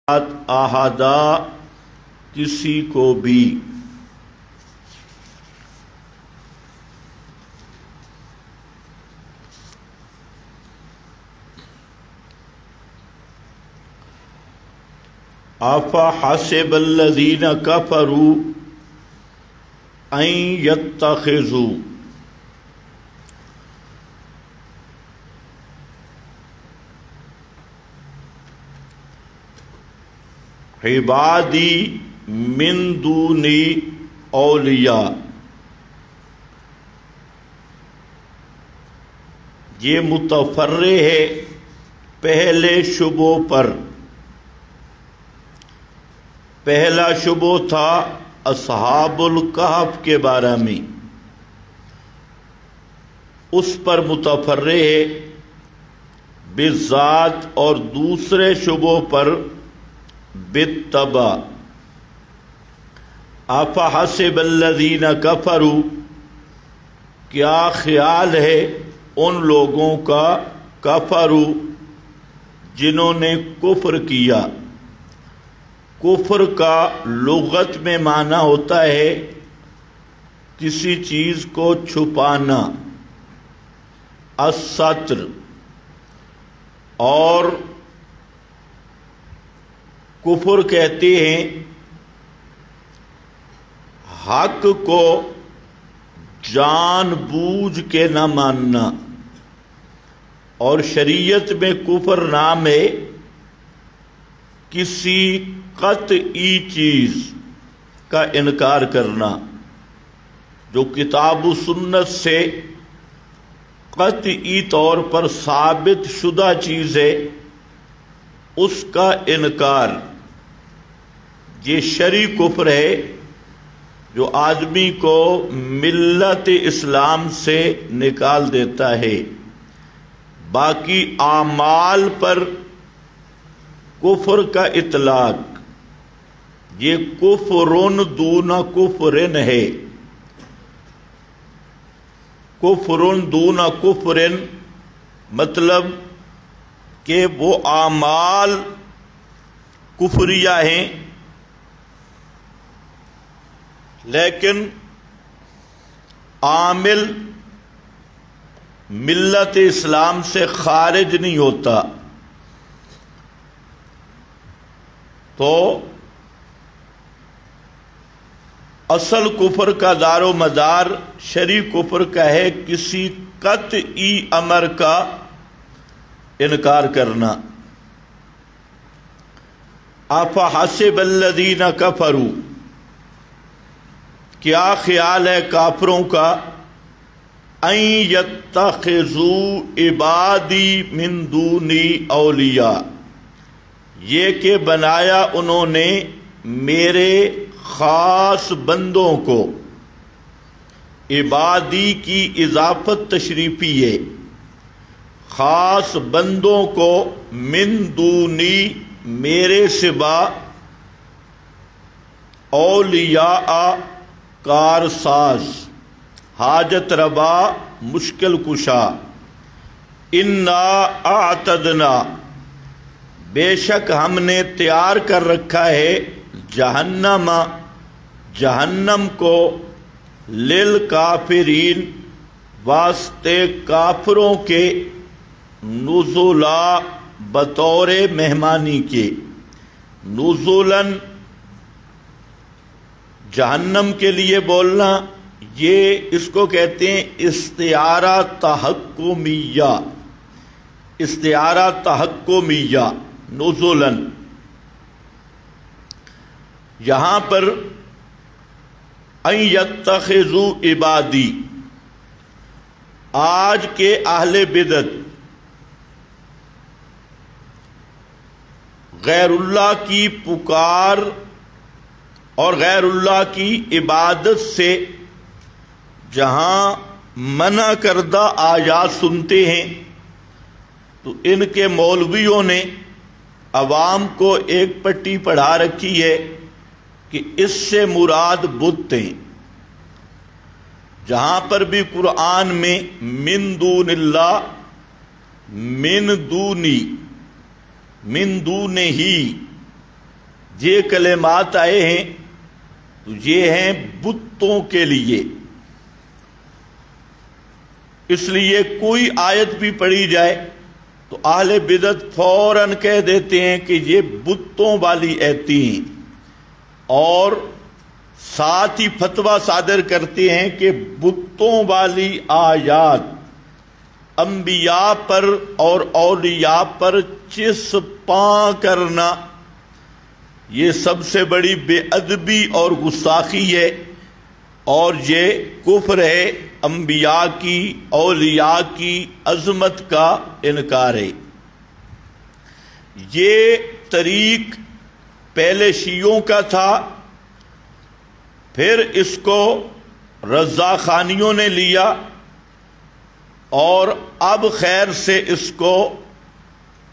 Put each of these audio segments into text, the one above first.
احدہ کسی کو بھی افحسب الذین کفروا ان یتخذوا عبادی من دونی اولیاء۔ یہ متفرع ہے پہلے شبوں پر۔ پہلا شبہ تھا اصحاب الکہف کے بارے میں، اس پر متفرع ہے بالذات، اور دوسرے شبوں پر بالتبع۔ افحسب الذین کفروا، کیا خیال ہے ان لوگوں کا کفروا جنہوں نے کفر کیا۔ کفر کا لغت میں معنی ہوتا ہے کسی چیز کو چھپانا، الستر، اور کفر کہتے ہیں حق کو جان بوجھ کے نہ ماننا، اور شریعت میں کفر نام ہے کسی قطعی چیز کا انکار کرنا، جو کتاب و سنت سے قطعی طور پر ثابت شدہ چیز ہے اس کا انکار۔ یہ شرعی کفر ہے جو آدمی کو ملت اسلام سے نکال دیتا ہے۔ باقی اعمال پر کفر کا اطلاق، یہ کفرن دون کفرن ہے۔ کفرن دون کفرن مطلب کہ وہ اعمال کفریہ ہیں لیکن عامل ملت اسلام سے خارج نہیں ہوتا، تو اصل کفر کا دار و مدار شرعی کفر کا ہے کسی قطعی امر کا انکار کرنا۔ افحسب الذین کفروا، کیا خیال ہے کافروں کا ان یتخذوا عبادی من دونی اولیاء، یہ کہ بنایا انہوں نے میرے خاص بندوں کو۔ عبادی کی اضافت تشریفی ہے، خاص بندوں کو، من دونی میرے سوا، اولیاء کارساز، حاجت روا، مشکل کشا۔ انا اعتدنا، بے شک ہم نے تیار کر رکھا ہے جہنم، جہنم کو، للکافرین، واسطے کافروں کے، نزلا، بطور مہمانی کے۔ نزلاً جہنم کے لیے بولنا، یہ اس کو کہتے ہیں استعارہ تحکمیہ، استعارہ تحکمیہ، نزلاً۔ یہاں پر ان یتخذوا عبادی، آج کے اہل بدعت غیر اللہ کی پکار اور غیر اللہ کی عبادت سے جہاں منع کردہ آیات سنتے ہیں تو ان کے مولویوں نے عوام کو ایک پٹی پڑھا رکھی ہے کہ اس سے مراد بت ہیں۔ جہاں پر بھی قرآن میں من دون اللہ، من دونی، من دونہی، یہ کلمات آئے ہیں تو یہ ہیں بتوں کے لیے، اس لیے کوئی آیت بھی پڑھی جائے تو اہل بدعت فوراً کہہ دیتے ہیں کہ یہ بتوں والی آیتیں ہیں، اور ساتھ ہی فتویٰ صادر کرتے ہیں کہ بتوں والی آیات انبیاء پر اور اولیاء پر چسپاں کرنا یہ سب سے بڑی بے ادبی اور گستاخی ہے، اور یہ کفر ہے، انبیاء کی اولیاء کی عظمت کا انکار ہے۔ یہ طریق پہلے شیعوں کا تھا، پھر اس کو رضا خانیوں نے لیا، اور اب خیر سے اس کو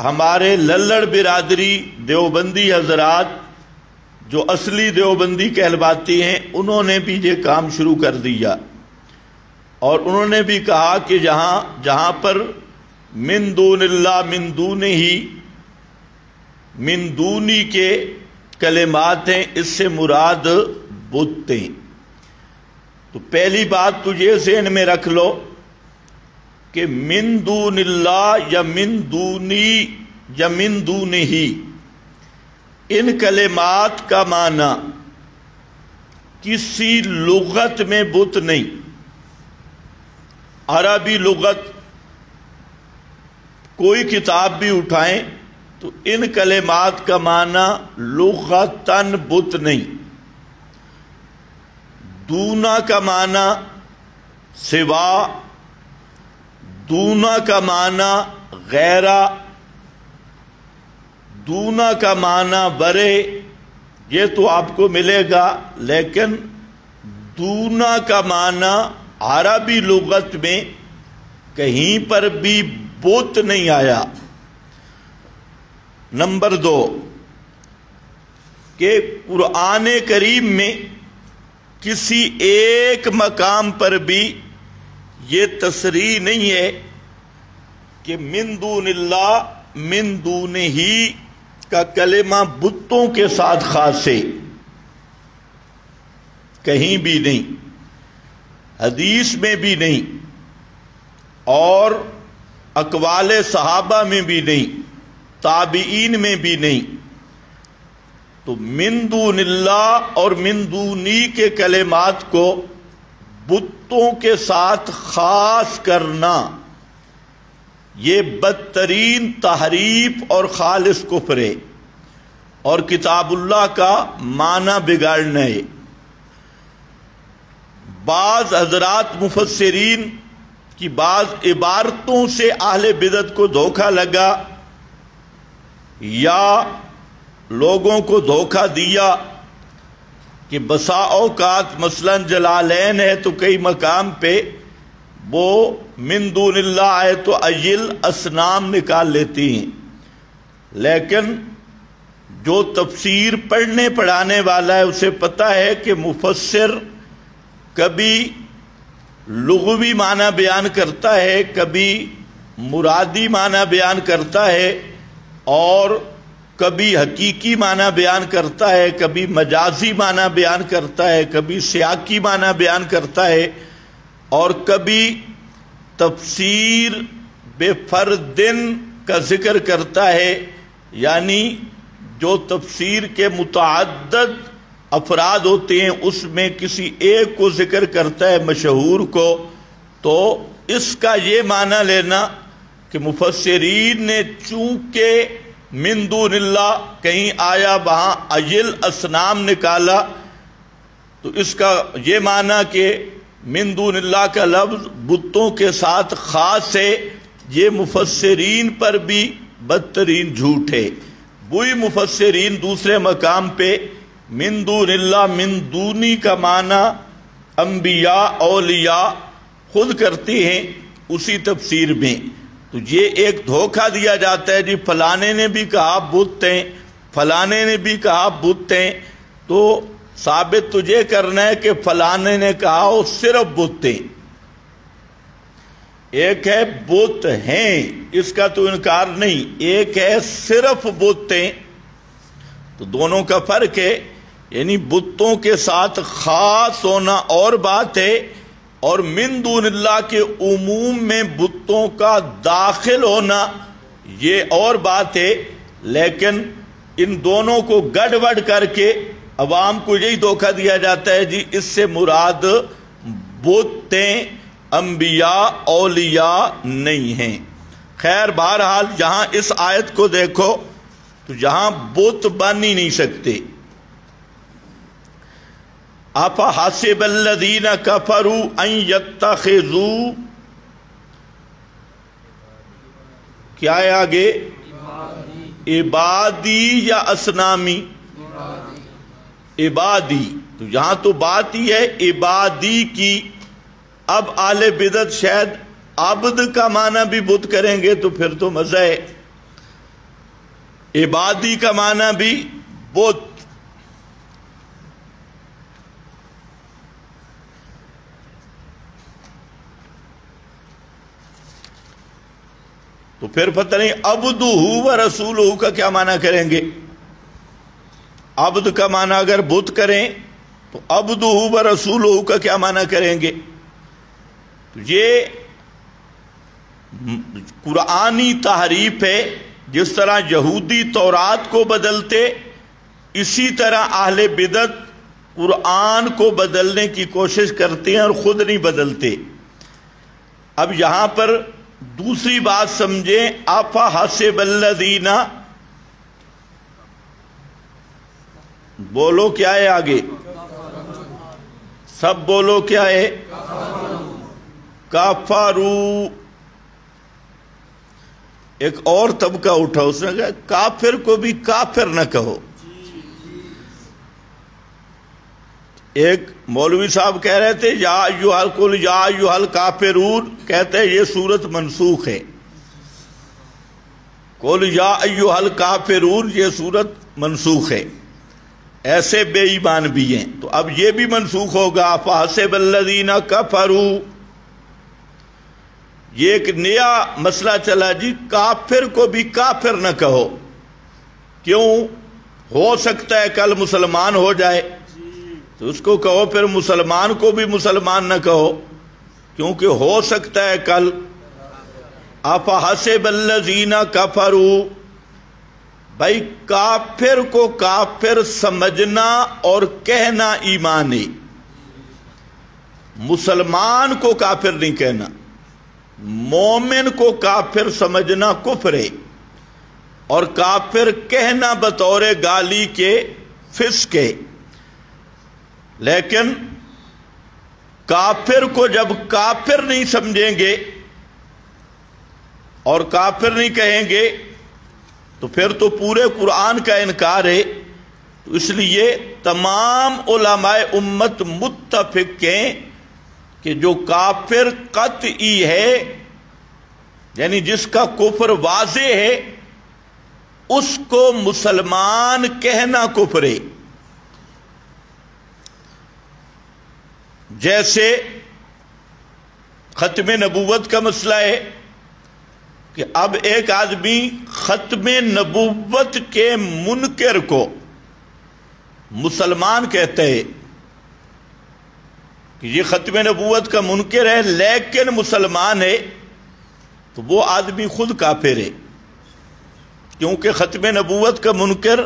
ہمارے للڑ برادری دیوبندی حضرات جو اصلی دیوبندی کہلواتی ہیں انہوں نے بھی یہ کام شروع کر دیا، اور انہوں نے بھی کہا کہ جہاں پر من دون اللہ من دونی کے کلمات ہیں، اس سے مراد بت ہیں۔ تو پہلی بات تو یہ ذہن میں رکھ لو کہ من دون اللہ یا من دونی یا من دونہی، ان کلمات کا معنی کسی لغت میں بت نہیں۔ عربی لغت کوئی کتاب بھی اٹھائیں تو ان کلمات کا معنی لغتاً بت نہیں۔ دونا کا معنی سوا، دونا کا معنی غیرہ، دونا کا معنی برے، یہ تو آپ کو ملے گا، لیکن دونا کا معنی عربی لغت میں کہیں پر بھی بت نہیں آیا۔ نمبر 2 کہ قرآن کریم میں کسی ایک مقام پر بھی یہ تصریح نہیں ہے کہ من دون اللہ من دونہی کا کلمہ بتوں کے ساتھ خاص ہے، کہیں بھی نہیں، حدیث میں بھی نہیں، اور اقوال صحابہ میں بھی نہیں، تابعین میں بھی نہیں۔ تو من دون اللہ اور من دونی کے کلمات کو بتوں کے ساتھ خاص کرنا یہ بدترین تحریف اور خالص کفر ہے، اور کتاب اللہ کا معنی بگاڑنا ہے۔ بعض حضرات مفسرین کی بعض عبارتوں سے اہل بدعت کو دھوکہ لگا یا لوگوں کو دھوکہ دیا کہ بسا اوقات مثلا جلالین ہے تو کئی مقام پہ وہ من دون اللہ آئے تو ایل اسنام نکال لیتی ہیں، لیکن جو تفسیر پڑھنے پڑھانے والا ہے اسے پتہ ہے کہ مفسر کبھی لغوی معنی بیان کرتا ہے، کبھی مرادی معنی بیان کرتا ہے، اور کبھی حقیقی معنی بیان کرتا ہے، کبھی مجازی معنی بیان کرتا ہے، کبھی سیاقی معنی بیان کرتا ہے، اور کبھی تفسیر بے فردن کا ذکر کرتا ہے، یعنی جو تفسیر کے متعدد افراد ہوتے ہیں اس میں کسی ایک کو ذکر کرتا ہے مشہور کو، تو اس کا یہ معنی لینا کہ مفسرین نے چونکہ من دون اللہ کہیں آیا وہاں ایل اسنام نکالا، تو اس کا یہ معنی کہ من دون اللہ کا لفظ بتوں کے ساتھ خاص ہے، یہ مفسرین پر بھی بدترین جھوٹ ہے۔ وہی مفسرین دوسرے مقام پہ من دون اللہ من دونی کا معنی انبیاء اولیاء خود کرتی ہیں اسی تفسیر میں۔ تو یہ ایک دھوکہ دیا جاتا ہے، جی فلانے نے بھی کہا بت ہیں، فلانے نے بھی کہا بت ہیں، تو ثابت تجھے کرنا ہے کہ فلانے نے کہا وہ صرف بت ہیں۔ ایک ہے بت ہیں، اس کا تو انکار نہیں، ایک ہے صرف بت ہیں۔ تو دونوں کا فرق ہے، یعنی بتوں کے ساتھ خاص ہونا اور بات ہے، اور من دون اللہ کے عموم میں بتوں کا داخل ہونا یہ اور بات ہے۔ لیکن ان دونوں کو گڑبڑ کر کے عوام کو یہی دھوکہ دیا جاتا ہے جی اس سے مراد بتیں انبیاء اولیاء نہیں ہیں۔ خیر بہرحال جہاں اس آیت کو دیکھو تو جہاں بت بن ہی نہیں سکتے۔ أَفَحَسِبَ الَّذِينَ كَفَرُوا أَن يَتَّخِذُوا، کیا ہے آگے؟ عبادی یا اسنامی؟ عبادی، تو یہاں تو بات ہی ہے عبادی کی۔ اب اہل بدعت شاید عبد کا معنی بھی بت کریں گے تو پھر تو مزہ ہے، عبادی کا معنی بھی بت۔ تو پھر پتہ نہیں عبدہ و رسولہ کا کیا معنی کریں گے۔ عبد کا معنی اگر بت کریں تو عبدہ و رسولہ کا کیا معنی کریں گے۔ تو یہ قرآنی تحریف ہے، جس طرح یہودی تورات کو بدلتے اسی طرح اہل بدعت قرآن کو بدلنے کی کوشش کرتے ہیں اور خود نہیں بدلتے۔ اب یہاں پر دوسری بات سمجھیں، أَفَحَسِبَ الَّذِينَ، بولو کیا ہے آگے، سب بولو کیا ہے، کافروا۔ ایک اور طبقہ اٹھا، اس نے کہا کافر کو بھی کافر نہ کہو۔ ایک مولوی صاحب کہہ رہے تھے یا ایھا القل یا ایھا الکافرون، کہتے ہیں یہ صورت منسوخ ہے، قل یا ایھا الکافرون یہ صورت منسوخ ہے۔ ایسے بے ایمان بھی ہیں، تو اب یہ بھی منسوخ ہوگا، فَحَسِبَ الَّذِينَ كَفَرُوا۔ یہ ایک نیا مسئلہ چلا جی، کافر کو بھی کافر نہ کہو، کیوں؟ ہو سکتا ہے کل مسلمان ہو جائے تو اس کو کہو، پھر مسلمان کو بھی مسلمان نہ کہو کیونکہ ہو سکتا ہے کل۔ أَفَحَسِبَ الَّذِينَ كَفَرُوا، بھائی کافر کو کافر سمجھنا اور کہنا ایمان ہے، مسلمان کو کافر نہیں کہنا، مومن کو کافر سمجھنا کفر ہے، اور کافر کہنا بطور گالی کے فسق ہے۔ لیکن کافر کو جب کافر نہیں سمجھیں گے اور کافر نہیں کہیں گے تو پھر تو پورے قرآن کا انکار ہے۔ تو اس لیے تمام علماء امت متفق ہیں کہ جو کافر قطعی ہے، یعنی جس کا کفر واضح ہے، اس کو مسلمان کہنا کفر ہے۔ جیسے ختم نبوت کا مسئلہ ہے کہ اب ایک آدمی ختم نبوت کے منکر کو مسلمان کہتا ہے کہ یہ ختم نبوت کا منکر ہے لیکن مسلمان ہے، تو وہ آدمی خود کافر ہے، کیونکہ ختم نبوت کا منکر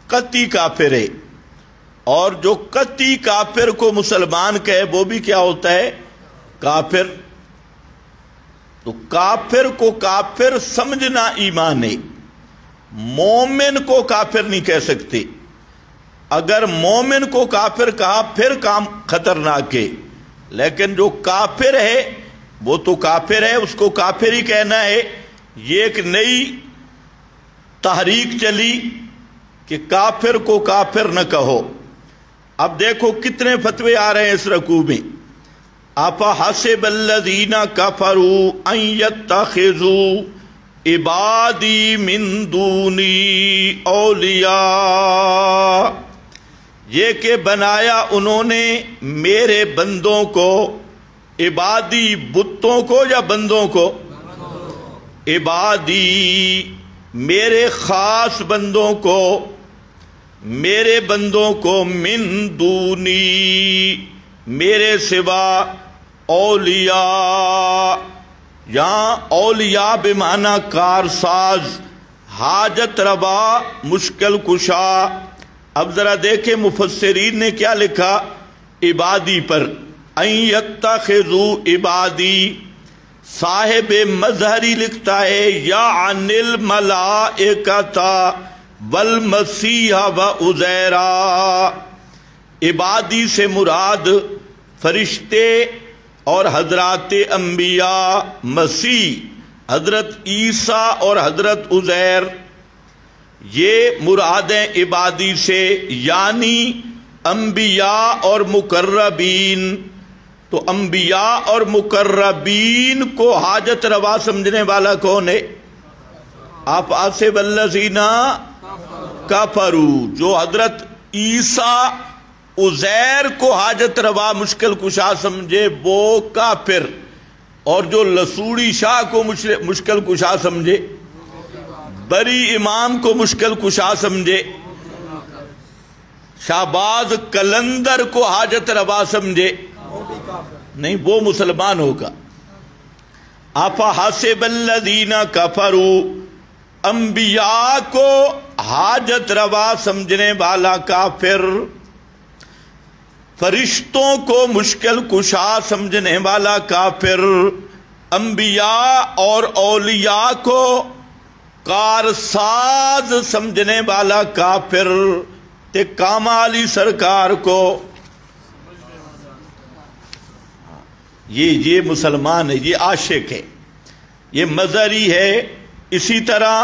قطعی کافر ہے، اور جو قطعی کافر کو مسلمان کہے وہ بھی کیا ہوتا ہے؟ کافر۔ تو کافر کو کافر سمجھنا ایمان ہے، مومن کو کافر نہیں کہہ سکتے۔ اگر مومن کو کافر کہا پھر کام خطرناک ہے، لیکن جو کافر ہے وہ تو کافر ہے، اس کو کافر ہی کہنا ہے۔ یہ ایک نئی تحریک چلی کہ کافر کو کافر نہ کہو۔ اب دیکھو کتنے فتوے آ رہے ہیں اس رکوع میں۔ أَفَحَسِبَ الَّذِينَ كَفَرُوا أَن يَتَّخِذُوا عِبَادِي مِن دُونِي أَوْلِيَاءَ، یہ کہ بنایا انہوں نے میرے بندوں کو، عبادی بتوں کو یا بندوں کو؟ عبادی میرے خاص بندوں کو، میرے بندوں کو من دونی میرے سوا اولیاء، یہاں اولیاء بمعنی کارساز، حاجت روا، مشکل کشا۔ اب ذرا دیکھیں مفسرین نے کیا لکھا عبادی پر، ان یتخذوا عبادی، صاحب مظہری لکھتا ہے یعنی الملائکۃ والمسیح وعزیرا، عبادی سے مراد فرشتے اور حضرات انبیاء، مسیح حضرت عیسیٰ اور حضرت عزیر، یہ مراد ہیں عبادی سے، یعنی انبیاء اور مقربین۔ تو انبیاء اور مقربین کو حاجت روا سمجھنے والا کون ہے؟ آپ حسب الذین کفروا، جو حضرت عیسیٰ عزیر کو حاجت روا مشکل کشا سمجھے وہ کافر، اور جو لسوڑی شاہ کو مشکل کشا سمجھے، بری امام کو مشکل کشا سمجھے، شہباز کلندر کو حاجت روا سمجھے، نہیں وہ مسلمان ہوگا۔ افحسب الذین کفروا، انبیاء کو حاجت روا سمجھنے والا کافر، فرشتوں کو مشکل کشا سمجھنے والا کافر، انبیاء اور اولیاء کو کارساز سمجھنے والا کافر، تے کامالی سرکار کو یہ مسلمان ہے، یہ عاشق ہے، یہ مظہری ہے۔ اسی طرح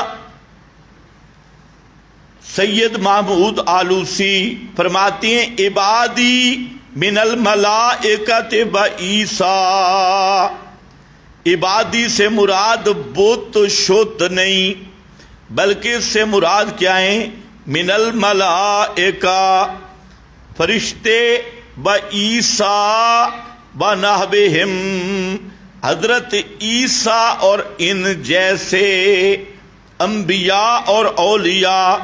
سید محمود آلوسی فرماتے ہیں عبادی من الملائکۃ و عیسیٰ، عبادی سے مراد بت شت نہیں، بلکہ اس سے مراد کیا ہیں؟ من الملائکہ، فرشتے، و عیسیٰ و نحوہم، حضرت عیسیٰ اور ان جیسے انبیاء اور اولیاء،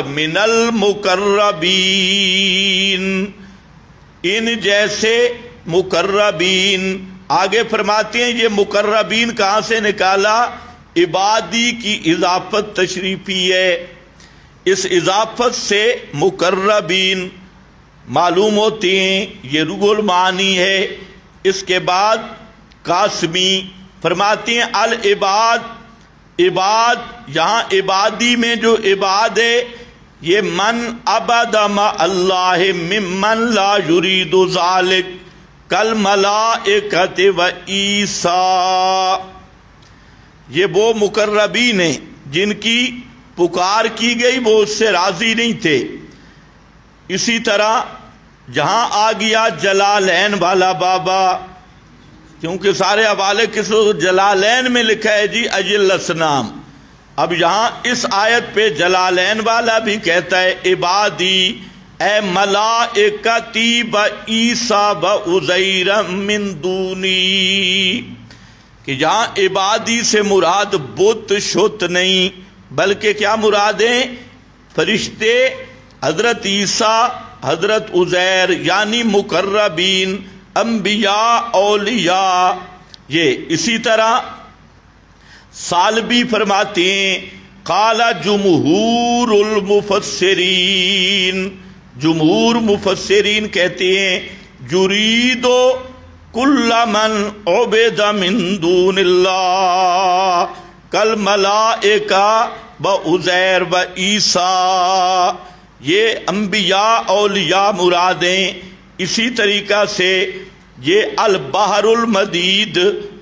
من المقربین، ان جیسے مقربین۔ آگے فرماتے ہیں یہ مقربین کہاں سے نکالا؟ عبادی کی اضافت تشریفی ہے، اس اضافت سے مقربین معلوم ہوتے ہیں، یہ روح المعانی ہے۔ اس کے بعد قاسمی فرماتے ہیں العباد، عباد، یہاں عبادی میں جو عباد ہے یہ من عبد مع اللہ ممن لا یرید ذلک کالملائکۃ و عیسیٰ، یہ وہ مقربین ہیں جن کی پکار کی گئی وہ اس سے راضی نہیں تھے۔ اسی طرح جہاں آ گیا جلالین والا بابا، کیونکہ سارے حوالے کس جلالین میں لکھا ہے جی اجل اسنام، اب یہاں اس آیت پہ جلالین والا بھی کہتا ہے عبادی اے ملائکتی و عیسیٰ و عزیر من دونی، کہ جہاں عبادی سے مراد بت شت نہیں بلکہ کیا مراد ہیں؟ فرشتے، حضرت عیسیٰ، حضرت عزیر، یعنی مقربین، انبیاء، اولیاء۔ یہ اسی طرح سالبی فرماتے ہیں قال جمہور المفسرین، جمہور مفسرین کہتے ہیں یرید کل من عبد من دون اللہ کالملائکہ و عزیر و عیسیٰ، یہ انبیاء اولیاء مرادیں۔ اسی طریقہ سے یہ البحر المدید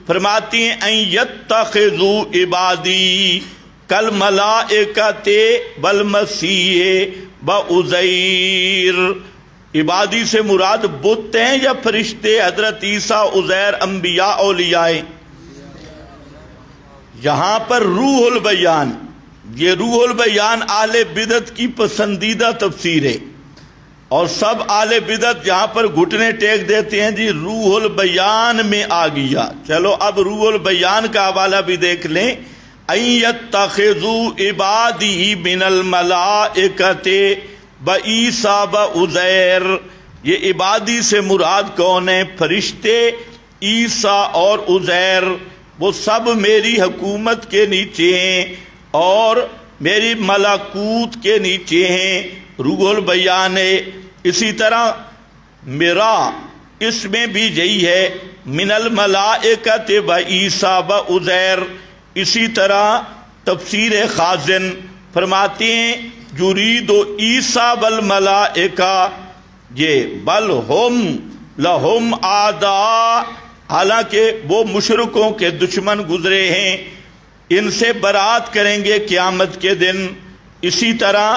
فرماتی ہیں ان یتخذوا عبادی کالملائکۃ والمسیح وعزیر، عبادی سے مراد بت ہیں یا فرشتے، حضرت عیسیٰ، عزیر، انبیاء اولیاء ہیں۔ یہاں پر روح البیان، یہ روح البیان اہل بدعت کی پسندیدہ تفسیر ہے، اور سب اہل بدعت یہاں پر گھٹنے ٹیک دیتے ہیں جی روح البیان میں آ گیا۔ چلو اب روح البیان کا حوالہ بھی دیکھ لیں، ان یتخذوا عبادی من الملائکۃ بعیسیٰ بعزیر، یہ عبادی سے مراد کون ہے؟ فرشتے عیسیٰ اور عزیر، وہ سب میری حکومت کے نیچے ہیں اور میری ملکوت کے نیچے ہیں۔ روح البیان ہے۔ اسی طرح میرا اس میں بھی یہی ہے، من الملائکۃ بعیسیٰ بعزیر۔ اسی طرح تفسیر خازن فرماتے ہیں یرید عیسیٰ والملائکہ، یہ بل ہم لہم اعداء، حالانکہ وہ مشرکوں کے دشمن گزرے ہیں، ان سے برات کریں گے قیامت کے دن۔ اسی طرح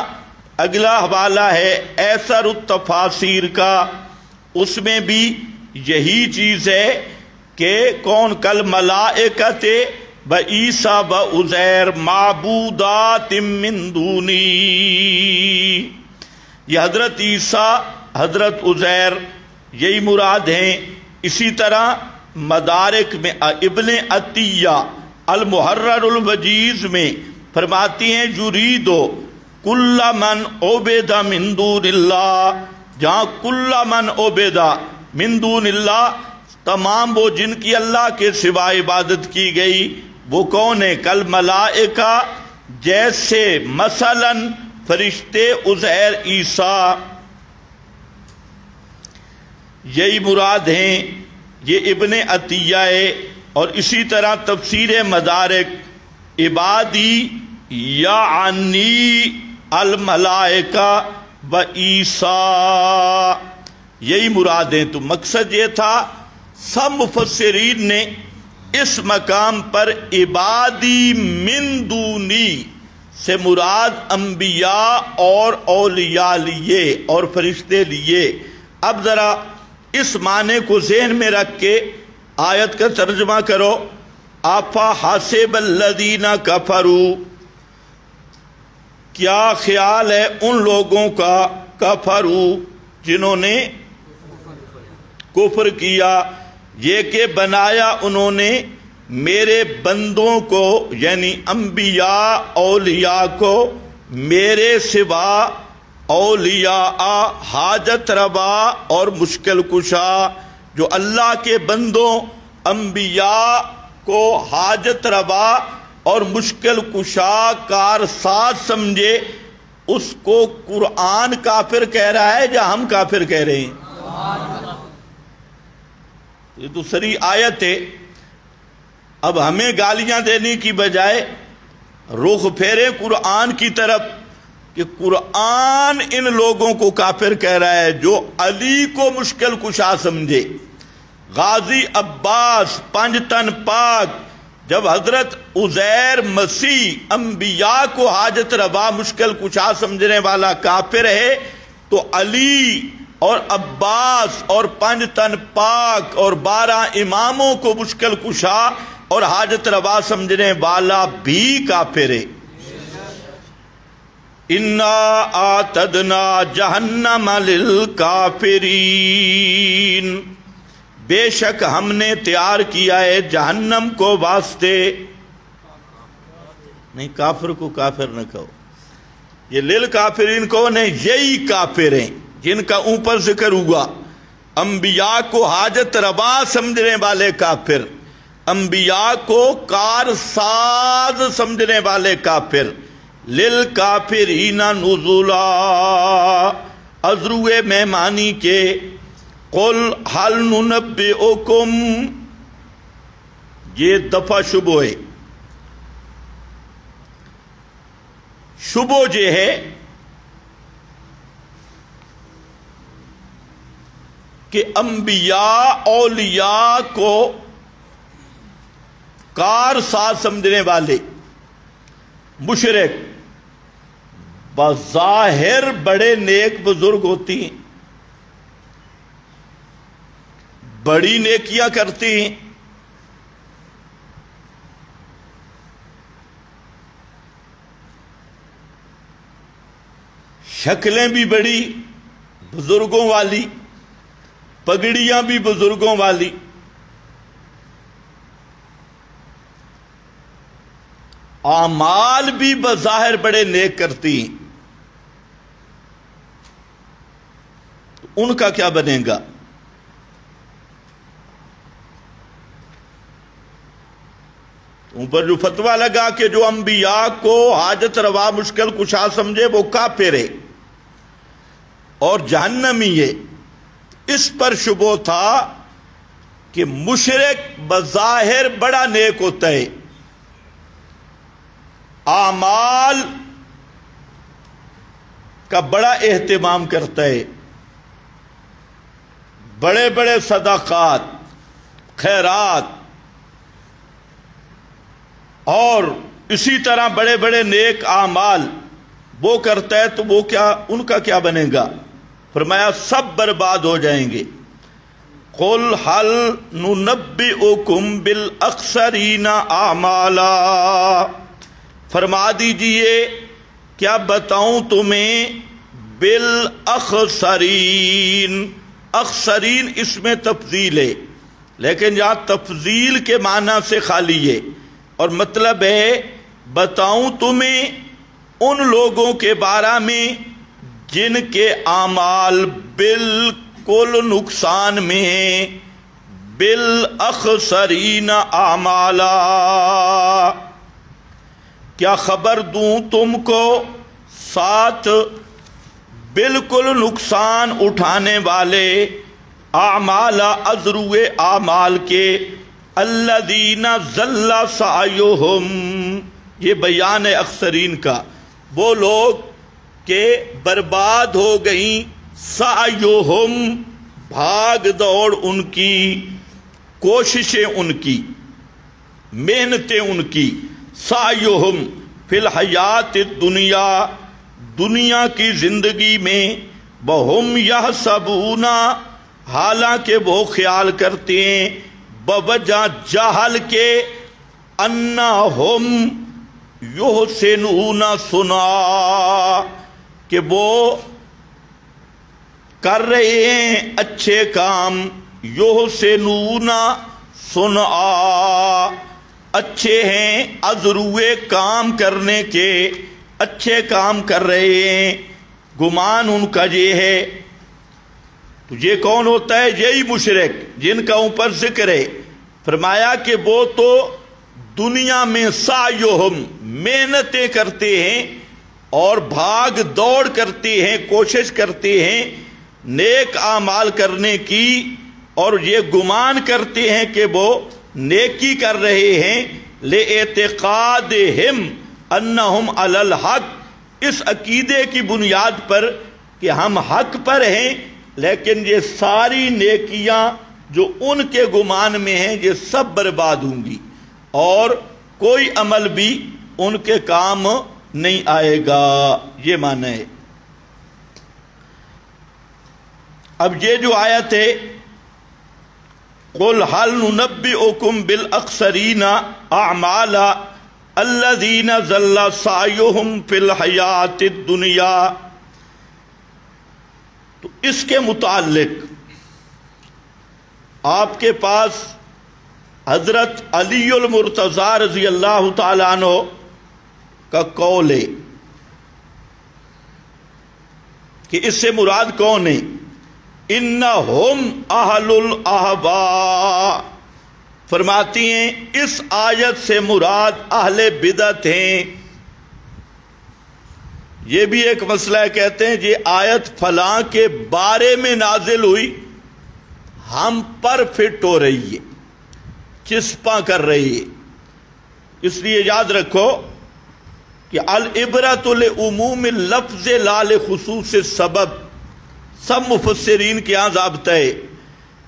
اگلا حوالہ ہے ایسر التفاسیر کا، اس میں بھی یہی چیز ہے کہ کون کل ملائکۃ بعیسیٰ بعزیر معبودات من دونی، یہ حضرت عیسیٰ حضرت عزیر یہی مراد ہیں۔ اسی طرح مدارک میں ابن عطیہ المحرر الوجیز میں فرماتی ہیں یرید کل من عبد من دون اللہ، جہاں کل من عبد من دون اللہ، تمام وہ جن کی اللہ کے سوا عبادت کی گئی، وہ کون ہے؟ کل ملائکہ، جیسے مثلا فرشتے عزیر عیسیٰ، یہی مراد ہیں۔ یہ ابن عطیہ ہے۔ اور اسی طرح تفسیر مدارک عبادی یعنی الملائکہ و عیسیٰ، یہی مراد ہیں۔ تو مقصد یہ تھا، سب مفسرین نے اس مقام پر عبادی من دونی سے مراد انبیاء اور اولیاء لیے اور فرشتے لیے۔ اب ذرا اس معنی کو ذہن میں رکھ کے آیت کا ترجمہ کرو۔ آفا حاسب الذین کفروا، کیا خیال ہے ان لوگوں کا، کفروا جنہوں نے کفر کیا، یہ کہ بنایا انہوں نے میرے بندوں کو، یعنی انبیاء اولیاء کو، میرے سوا اولیاء حاجت روا اور مشکل کشا، جو اللہ کے بندوں انبیاء کو حاجت روا اور مشکل کشا کار ساز سمجھے، اس کو قرآن کافر کہہ رہا ہے یا ہم کافر کہہ رہے ہیں؟ یہ تو سری آیت ہے۔ اب ہمیں گالیاں دینے کی بجائے رخ پھیرے قرآن کی طرف کہ قرآن ان لوگوں کو کافر کہہ رہا ہے جو علی کو مشکل کشا سمجھے۔ غازی عباس پنج تن پاک جب حضرت عزیر مسیح انبیاء کو حاجت روا مشکل کشا سمجھنے والا کافر ہے، تو علی اور عباس اور پنج تن پاک اور 12 اماموں کو مشکل کشا اور حاجت روا سمجھنے والا بھی کافر ہے۔ اِنَّا آتَدْنَا جَہَنَّمَ لِلْكَافِرِينَ، بے شک ہم نے تیار کیا ہے جہنم کو واسطے، نہیں کافر کو کافر نہ کہو، یہ للکافرین کون ہیں؟ یہی کافر ہیں جن کا اوپر ذکر ہوا، انبیاء کو حاجت روا سمجھنے والے کافر، انبیاء کو کارساز سمجھنے والے کافر۔ للکافرین نزلا، ازروئے مہمانی کے، قل حل ننبئکم، یہ دفع شبہ ہے۔ شبہ یہ ہے کہ انبیاء اولیاء کو کار ساز سمجھنے والے مشرک بظاہر بڑے نیک بزرگ ہوتی ہیں، بڑی نیکیاں کرتی ہیں، شکلیں بھی بڑی بزرگوں والی، پگڑیاں بھی بزرگوں والی، اعمال بھی بظاہر بڑے نیک کرتی ہیں، ان کا کیا بنے گا؟ ان پر جو فتویٰ لگا کہ جو انبیاء کو حاجت روا مشکل کشا سمجھے وہ کافر ہے اور جہنمی ہے، اس پر شبہ تھا کہ مشرک بظاہر بڑا نیک ہوتا ہے، اعمال کا بڑا اہتمام کرتا ہے، بڑے بڑے صدقات، خیرات اور اسی طرح بڑے بڑے نیک اعمال وہ کرتا ہے، تو وہ کیا، ان کا کیا بنے گا؟ فرمایا سب برباد ہو جائیں گے۔ قُلْ هَلْ نُنَبِّئُكُمْ بِالْأَخْسَرِينَ أَعْمَالًا، فرما دیجئے کیا بتاؤں تمہیں بالأخسرین، اخسرین اس میں تفضیل ہے، لیکن یہاں تفضیل کے معنی سے خالی ہے، اور مطلب ہے بتاؤں تمہیں ان لوگوں کے بارے میں جن کے اعمال بالکل نقصان میں ہیں، بالاخسرین اعمالا، کیا خبر دوں تم کو ساتھ بالکل نقصان اٹھانے والے اعمال، ازروے اعمال کے، الذین ضل سعیہم، یہ بیان ہے اخسرین کا، وہ لوگ کہ برباد ہو گئیں سعیہم، بھاگ دوڑ ان کی، کوششیں ان کی، محنتیں ان کی، سعیہم فی الحیات الدنیا، دنیا کی زندگی میں، وہم یحسبون، حالانکہ وہ خیال کرتے ہیں، بوجہ جہل کے، انہم یحسنون صنعا، کہ وہ کر رہے ہیں اچھے کام، یحسنون صنعا، اچھے ہیں ازروے کام کرنے کے، اچھے کام کر رہے ہیں، گمان ان کا یہ ہے۔ تو یہ کون ہوتا ہے؟ یہی مشرک جن کا اوپر ذکر ہے، فرمایا کہ وہ تو دنیا میں سعیہم، محنتیں کرتے ہیں اور بھاگ دوڑ کرتے ہیں، کوشش کرتے ہیں نیک اعمال کرنے کی، اور یہ گمان کرتے ہیں کہ وہ نیکی کر رہے ہیں، لِاعْتِقَادِهِمْ أَنَّهُمْ عَلَى الْحَقِّ، اس عقیدے کی بنیاد پر کہ ہم حق پر ہیں، لیکن یہ ساری نیکیاں جو ان کے گمان میں ہیں یہ سب برباد ہوں گی، اور کوئی عمل بھی ان کے کام نہیں آئے گا، یہ معنی ہے۔ اب یہ جو آیت ہے قُلْ هَلْ نُنَبِّئُكُمْ بِالْأَخْسَرِينَ أَعْمَالًا الَّذِينَ ضَلَّ سَعْيُهُمْ فِي الْحَيَاةِ الدُّنْيَا، تو اس کے متعلق آپ کے پاس حضرت علی المرتضیٰ رضی اللہ تعالیٰ عنہ کا قول ہے کہ اس سے مراد کون ہے؟ انہم اہل الاہواء، فرماتی ہیں اس آیت سے مراد اہل بدعت ہیں۔ یہ بھی ایک مسئلہ ہے، کہتے ہیں یہ آیت فلاں کے بارے میں نازل ہوئی، ہم پر فٹ ہو رہی ہے، چسپاں کر رہی ہے، اس لیے یاد رکھو کہ العبرۃ لعموم اللفظ لا لخصوص السبب، سب مفسرین کے یہاں ضابطہ ہے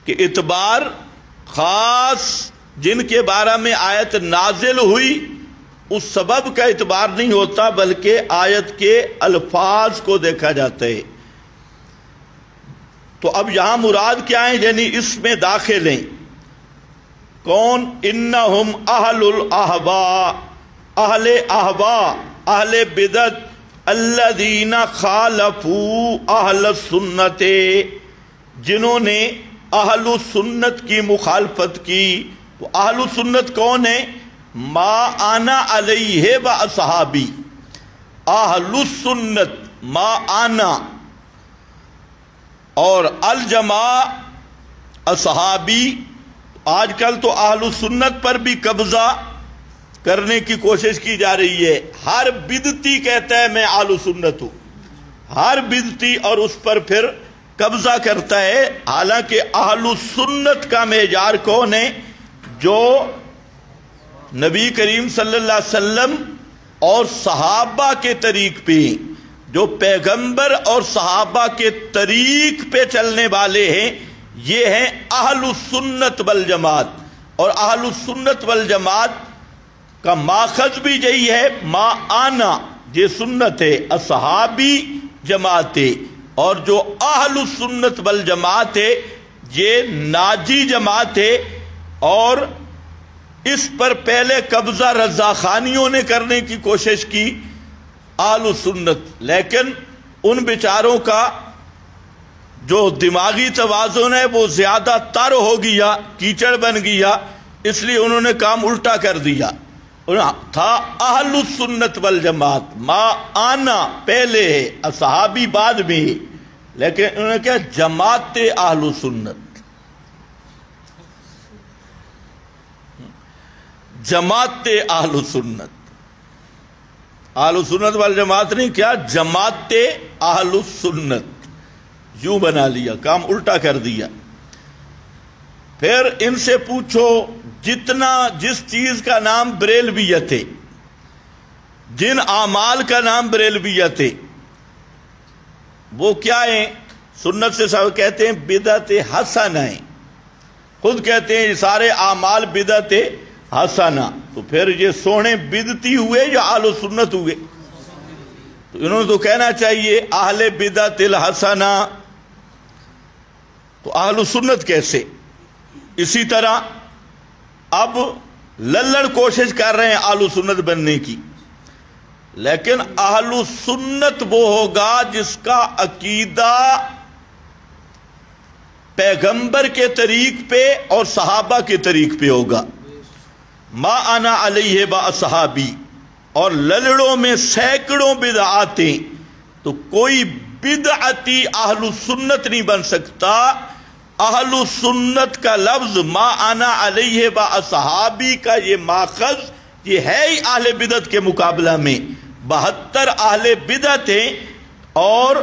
کہ اعتبار خاص جن کے بارے میں آیت نازل ہوئی اس سبب کا اعتبار نہیں ہوتا، بلکہ آیت کے الفاظ کو دیکھا جاتا ہے۔ تو اب یہاں مراد کیا ہے؟ یعنی اس میں داخل ہیں کون؟ انہم اہل الاہواء، اہل اہواء، اہل بدعت، الذین خالفوا اہل السنت، جنہوں نے اہل السنت کی مخالفت کی۔ تو اہل السنت کون ہے؟ ما انا علیہ و اصحابی، اہل السنت ما انا، اور الجماع اصحابی، آج کل تو اہل سنت پر بھی قبضہ کرنے کی کوشش کی جا رہی ہے. ہر بدعتی کہتا ہے میں اہل سنت ہوں، ہر بدعتی، اور اس پر پھر قبضہ کرتا ہے. حالانکہ اہل سنت کا معیار کون ہے؟ جو نبی کریم صلی اللہ علیہ وسلم اور صحابہ کے طریق پہ، جو پیغمبر اور صحابہ کے طریق پہ چلنے والے ہیں، یہ ہیں اہل السنت والجماعت. اور اہل السنت والجماعت کا ماخذ بھی یہی ہے، ما آنا یہ سنت ہے، اصحابی جماعت ہے. اور جو اہل السنت والجماعت ہے یہ ناجی جماعت ہے. اور اس پر پہلے قبضہ رضا خانیوں نے کرنے کی کوشش کی اہل السنت، لیکن ان بیچاروں کا جو دماغی توازن ہے وہ زیادہ تر ہو گیا، کیچڑ بن گیا، اس لیے انہوں نے کام الٹا کر دیا. تھا اہل السنت والجماعت، ما آنا پہلے ہے، اصحابی بعد میں، لیکن انہوں نے کیا جماعت اہل السنت، جماعت اہل السنت. اہل السنت والجماعت نہیں، کیا جماعت اہل السنت، یوں بنا لیا، کام الٹا کر دیا. پھر ان سے پوچھو جس چیز کا نام بریلویت ہے، جن اعمال کا نام بریلویت ہے، وہ کیا ہیں؟ سنت سے سب کہتے ہیں بدعت حسنہ ہیں، خود کہتے ہیں یہ سارے اعمال بدعت حسنہ. تو پھر یہ سونے بدعتی ہوئے یا اہل سنت ہوئے؟ تو انہوں نے تو کہنا چاہیے اہل بدعت الحسنہ، تو اہل سنت کیسے؟ اسی طرح اب للڑ کوشش کر رہے ہیں اہل سنت بننے کی، لیکن اہل سنت وہ ہوگا جس کا عقیدہ پیغمبر کے طریق پہ اور صحابہ کے طریق پہ ہوگا. ما انا علیہ با اصحابی. اور للڑوں میں سینکڑوں بدعاتیں، تو کوئی بدعتی اہل سنت نہیں بن سکتا. اہل سنت کا لفظ ما انا علیہ با اصحابی کا یہ ماخذ یہ ہے ہی اہل بدعت کے مقابلہ میں 72 اہل بدعت ہیں اور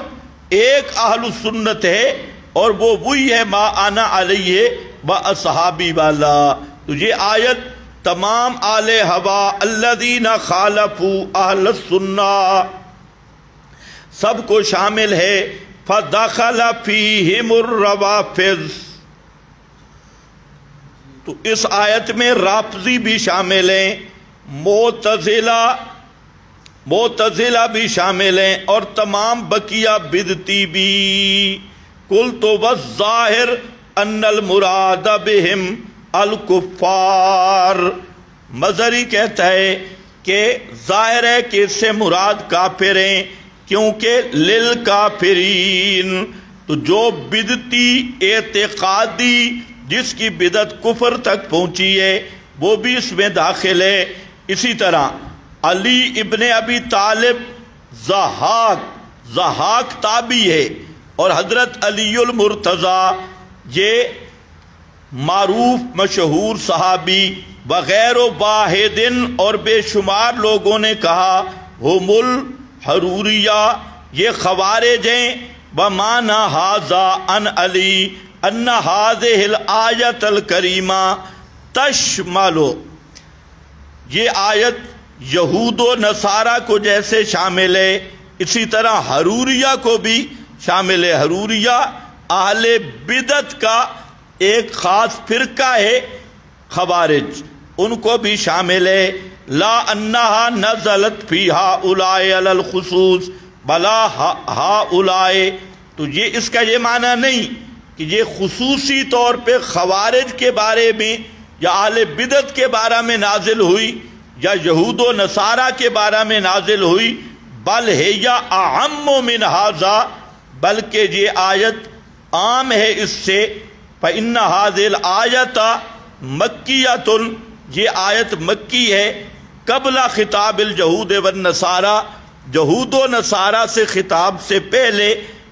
ایک اہل سنت ہے، اور وہ وہی ہے ما انا علیہ با اصحابی والا. تو یہ آیت تمام اہل ہوا الذین خالفوا اہل السنہ سب کو شامل ہے. فدخل فیہم الروافض. تو اس آیت میں رافضی بھی شامل ہیں، معتزلہ بھی شامل ہیں، اور تمام بقیہ بدعتی بھی. قلت والظاہر ان المراد بہم الکفار. مظہری کہتا ہے کہ ظاہر ہے کہ اس سے مراد کافر ہیں، کیونکہ للکافرین. تو جو بدعتی اعتقادی جس کی بدعت کفر تک پہنچی ہے وہ بھی اس میں داخل ہے. اسی طرح علی ابن ابی طالب ضحاک تابعی ہے، اور حضرت علی المرتضی یہ معروف مشہور صحابی، وغیر واحد اور بے شمار لوگوں نے کہا ہم الحروریہ یہ خوارج ہیں. ومعنی ھذا ان علی ان ھذہ الآیۃ الکریمہ تشمل. یہ آیت یہود و نصارہ کو جیسے شامل ہے اسی طرح حروریہ کو بھی شامل ہے. حروریہ اہل بدعت کا ایک خاص فرقہ ہے، خوارج، ان کو بھی شامل ہے. لا انہا نزلت فی ہؤلاء علی الخصوص بلا ہؤلاء. تو یہ اس کا یہ معنی نہیں کہ یہ خصوصی طور پہ خوارج کے بارے میں یا اہل بدعت کے بارے میں نازل ہوئی یا یہود و نصارہ کے بارے میں نازل ہوئی، بل ہے یا اعم من ھذا، بلکہ یہ آیت عام ہے اس سے. فإن هذه الآیۃ مکیۃ، یہ آیت مکی ہے. قبل خطاب الجہود والنصارہ، یہود و نصارہ سے خطاب سے پہلے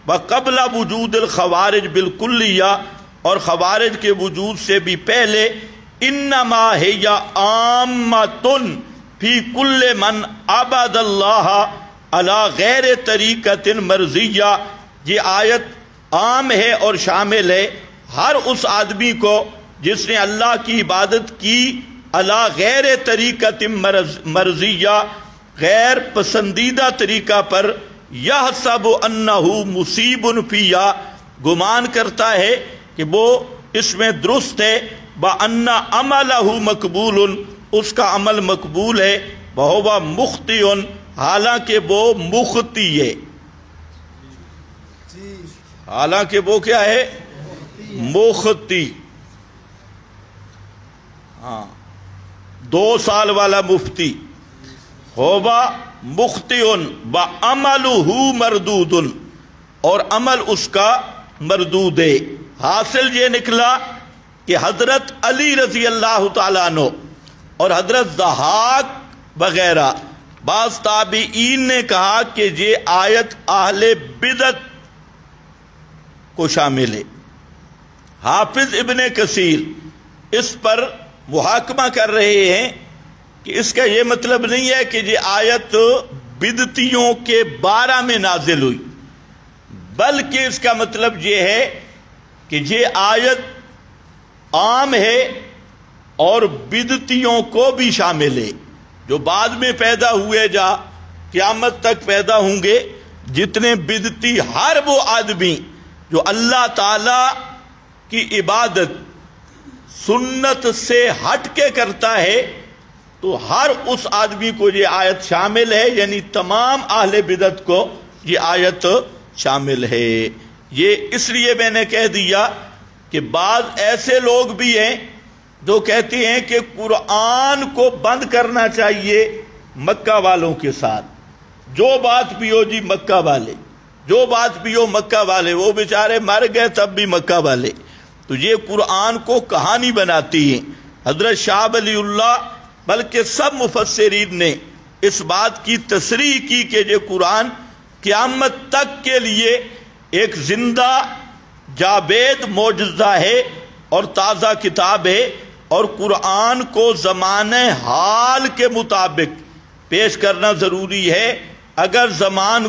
وقبل وجود الخوارج بالکلیہ، اور خوارج کے وجود سے بھی پہلے، انما ہی عامۃ فی کل من عبد اللہ علی غیر طریقۃ مرضیہ، یہ آیت عام ہے اور شامل ہے ہر اس آدمی کو جس نے اللہ کی عبادت کی علی غیر طریقۃ مرضیہ، غیر پسندیدہ طریقہ پر، یحسب انہ مصیب فیہا، گمان کرتا ہے کہ وہ اس میں درست ہے، وَأَنَّ عَمَلَهُ مَقْبُولٌ، اس کا عمل مقبول ہے، وَهُوَ مُخْطِئٌ، حالانکہ وہ مخطی ہے، حالانکہ وہ کیا ہے؟ مخطی۔ ہاں، 2 سال والا مفتی، ہوبا مخطئن وعملہ مردود، اور عمل اس کا مردود ہے۔ حاصل یہ نکلا کہ حضرت علی رضی اللہ تعالیٰ عنہ اور حضرت ضحاک وغیرہ بعض تابعین نے کہا کہ یہ آیت اہل بدعت کو شامل ہے۔ حافظ ابن کثیر اس پر محاکمہ کر رہے ہیں کہ اس کا یہ مطلب نہیں ہے کہ یہ آیت بدعتیوں کے بارے میں نازل ہوئی، بلکہ اس کا مطلب یہ ہے کہ یہ آیت عام ہے اور بدعتیوں کو بھی شامل ہے، جو بعد میں پیدا ہوئے جا قیامت تک پیدا ہوں گے، جتنے بدعتی، ہر وہ آدمی جو اللہ تعالی کی عبادت سنت سے ہٹ کے کرتا ہے، تو ہر اس آدمی کو یہ آیت شامل ہے، یعنی تمام اہل بدعت کو یہ آیت شامل ہے۔ یہ اس لیے میں نے کہہ دیا کہ بعض ایسے لوگ بھی ہیں جو کہتے ہیں کہ قرآن کو بند کرنا چاہیے مکہ والوں کے ساتھ، جو بات بھی ہو جی مکہ والے، جو بات بھی ہو مکہ والے، وہ بیچارے مر گئے تب بھی مکہ والے، تو یہ قرآن کو کہانی بناتی ہیں۔ حضرت شاہ ولی اللہ بلکہ سب مفسرین نے اس بات کی تصریح کی کہ یہ قرآن قیامت تک کے لیے ایک زندہ جاوید معجزہ ہے اور تازہ کتاب ہے، اور قرآن کو زمانہ حال کے مطابق پیش کرنا ضروری ہے۔ اگر زمان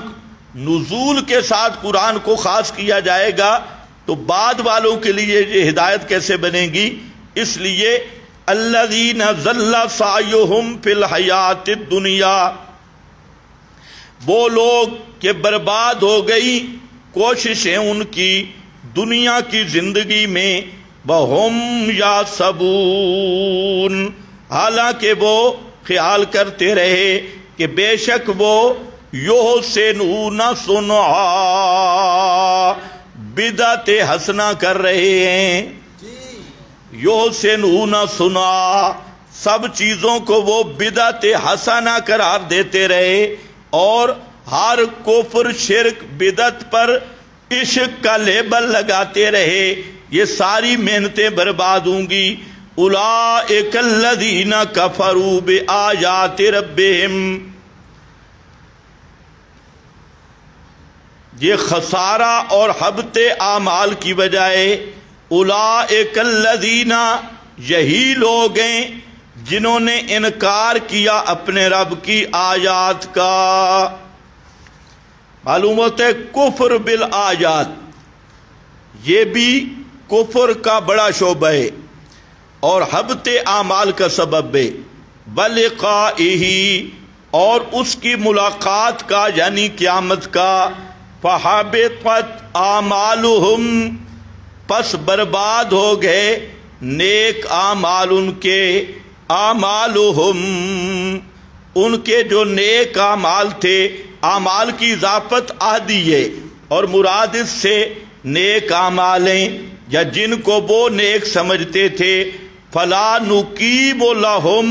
نزول کے ساتھ قرآن کو خاص کیا جائے گا تو بعد والوں کے لیے یہ ہدایت کیسے بنے گی؟ اس لیے الذین ضل سعیہم فی الحیات الدنیا، وہ لوگ کہ برباد ہو گئی کوششیں ان کی دنیا کی زندگی میں، وَهُمْ يَحْسَبُونَ، حالانکہ وہ خیال کرتے رہے کہ بے شک وہ یحسنون صنعا، بدعت حسنہ کر رہے ہیں، یحسنون صنعا، سب چیزوں کو وہ بدعت حسنہ قرار دیتے رہے، اور ہر کفر شرک بدعت پر عشق کا لیبل لگاتے رہے، یہ ساری محنتیں برباد ہوں گی۔ اولئک الذین کفروا بآیات ربہم، یہ خسارہ اور حبط اعمال کی بجائے اولئک الذین، یہی لوگ ہیں جنہوں نے انکار کیا اپنے رب کی آیات کا۔ معلوم ہوتا ہے کفر بالآیات یہ بھی کفر کا بڑا شعبہ ہے اور حبط اعمال کا سبب ہے، بلقائہ، اور اس کی ملاقات کا یعنی قیامت کا، فحبطت اعمالہم، پس برباد ہو گئے نیک اعمال ان کے، اعمالہم، ان کے جو نیک اعمال تھے، اعمال کی اضافت عہدی ہے اور مراد اس سے نیک اعمال ہیں یا جن کو وہ نیک سمجھتے تھے، فلا نقیم لہم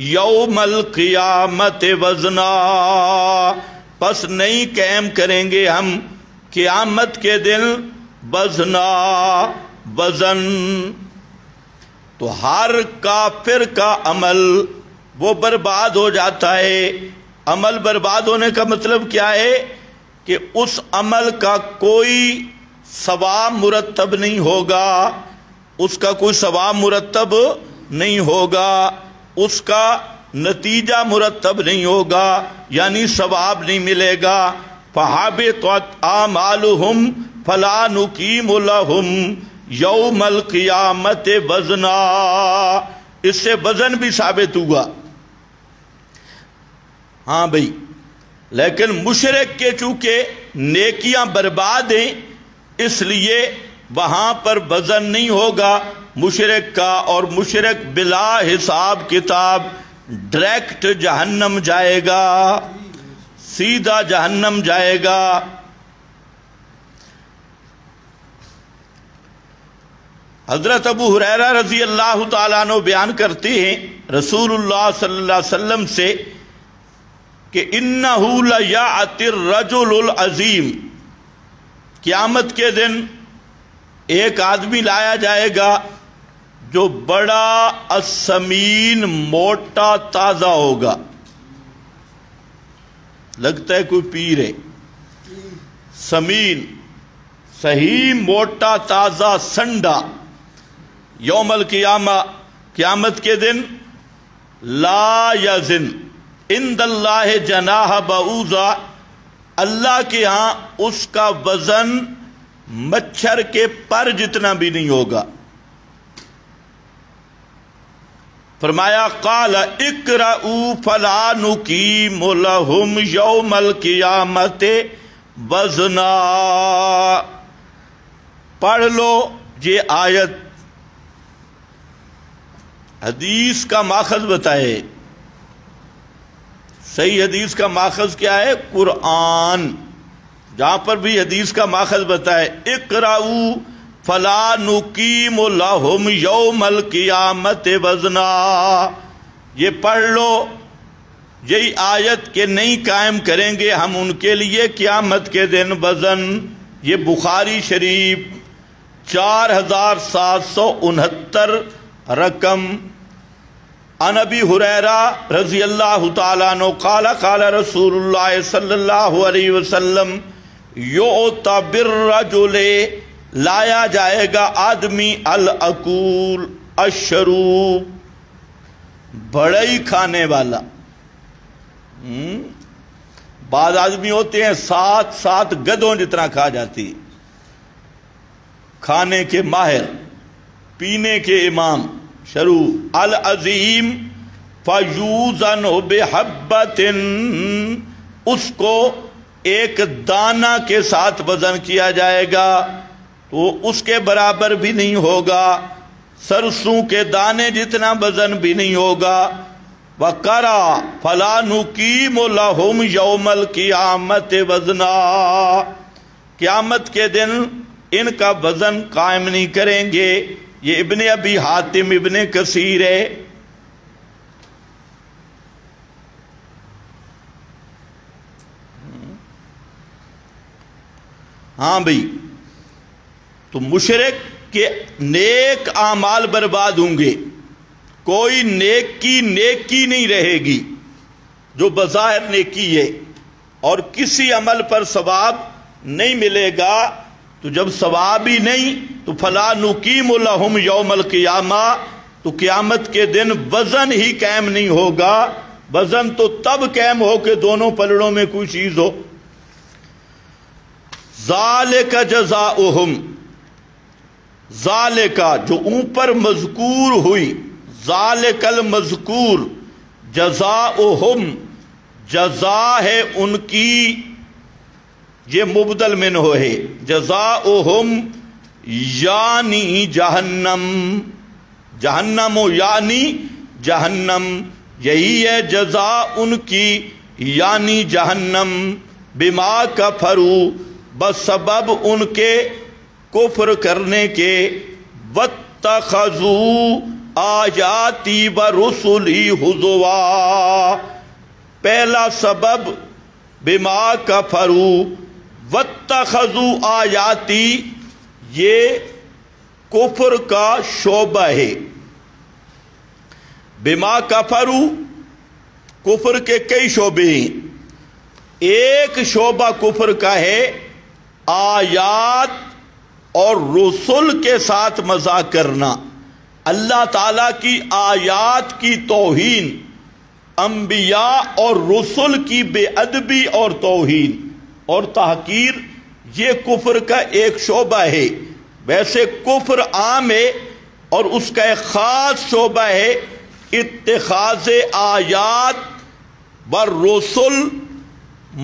یوم القیامت وزنا، پس نہیں قائم کریں گے ہم قیامت کے دن وزنا، وزن۔ تو ہر کافر کا عمل وہ برباد ہو جاتا ہے۔ عمل برباد ہونے کا مطلب کیا ہے؟ کہ اس عمل کا کوئی ثواب مرتب نہیں ہوگا، اس کا کوئی ثواب مرتب نہیں ہوگا، اس کا نتیجہ مرتب نہیں ہوگا، یعنی ثواب نہیں ملے گا۔ فَحَبِطَتْ أَعْمَالُهُمْ فَلَا نُقِيمُ لَهُمْ يَوْمَ الْقِيَامَةِ وَزْنًا، اس سے وزن بھی ثابت ہوا۔ ہاں بھئی، لیکن مشرک کے چونکہ نیکیاں برباد ہیں اس لیے وہاں پر وزن نہیں ہوگا مشرک کا، اور مشرک بلا حساب کتاب ڈائریکٹ جہنم جائے گا، سیدھا جہنم جائے گا۔ حضرت ابو ہریرہ رضی اللہ تعالیٰ عنہ بیان کرتے ہیں رسول اللہ صلی اللہ علیہ وسلم سے کہ اِنَّهُ لَيَأْتِ الرَّجُلُ الْعَظِيمُ، قیامت کے دن ایک آدمی لایا جائے گا جو بڑا السمین، موٹا تازہ ہوگا، لگتا ہے کوئی پیر ہے، سمین، صحیح موٹا تازہ سنڈا، یوم القیامہ، قیامت کے دن، لا یزن عند اللہ جناح بعوضہ، اللہ کے ہاں اس کا وزن مچھر کے پر جتنا بھی نہیں ہوگا۔ فرمایا قال اقرؤوا فلا نقیم لہم یوم القیامت وزنا، پڑھ لو یہ آیت، حدیث کا ماخذ بتائے، صحیح حدیث کا ماخذ کیا ہے؟ قرآن، جہاں پر بھی حدیث کا ماخذ بتائے اقرؤوا فلا نقیم لہم یوم القیامت وزنا، یہ پڑھ لو، یہی آیت کہ نہیں قائم کریں گے ہم ان کے لیے قیامت کے دن وزن۔ یہ بخاری شریف 4769 رقم۔ عن ابی ہریرہ رضی اللہ تعالیٰ عنہ قال قال رسول اللہ صلی اللہ علیہ وسلم یؤتی بالرجل، لایا جائے گا آدمی الاکول الشروب، بڑے کھانے والا۔ بعض آدمی ہوتے ہیں 7 گدھوں جتنا کھا جاتی، کھانے کے ماہر، پینے کے امام، شروع العظیم فیوزن بحبت، اس کو ایک دانہ کے ساتھ وزن کیا جائے گا تو اس کے برابر بھی نہیں ہوگا، سرسوں کے دانے جتنا وزن بھی نہیں ہوگا۔ وَقَرَا فَلَا نُقِيمُ لَهُمْ يَوْمَ الْقِيَامَةِ وَزْنًا، قیامت کے دن ان کا وزن قائم نہیں کریں گے۔ یہ ابن ابی حاتم، ابن کثیر ہے۔ ہاں بھئی، تو مشرک کے نیک اعمال برباد ہوں گے، کوئی نیکی نہیں رہے گی جو بظاہر نیکی ہے، اور کسی عمل پر ثواب نہیں ملے گا۔ تو جب ثواب ہی نہیں تو فلا نقیم لہم یوم القیامہ، تو قیامت کے دن وزن ہی قائم نہیں ہوگا۔ وزن تو تب قائم ہو کہ دونوں پلڑوں میں کوئی چیز ہو۔ ذالک جزاؤہم، ذالک جو اوپر مذکور ہوئی، ذالک المذکور، جزاؤہم جزا ہے ان کی، یہ مبدل منہ ہے، جزاؤہم یعنی جہنم، جہنم یعنی جہنم، یہی ہے جزا ان کی یعنی جہنم۔ بما کفروا، بسبب ان کے کفر کرنے کے، واتخذوا آیاتی ورسلی ہزوا، پہلا سبب بما کفروا واتخذوا آیاتی، یہ کفر کا شعبہ ہے۔ بما کفروا، کفر کے کئی شعبے ہیں، ایک شعبہ کفر کا ہے آیات اور رسول کے ساتھ مذاق کرنا، اللہ تعالیٰ کی آیات کی توہین، انبیاء اور رسول کی بے ادبی اور توہین اور تحقیر، یہ کفر کا ایک شعبہ ہے۔ ویسے کفر عام ہے اور اس کا ایک خاص شعبہ ہے اتخاذ آیات والرسل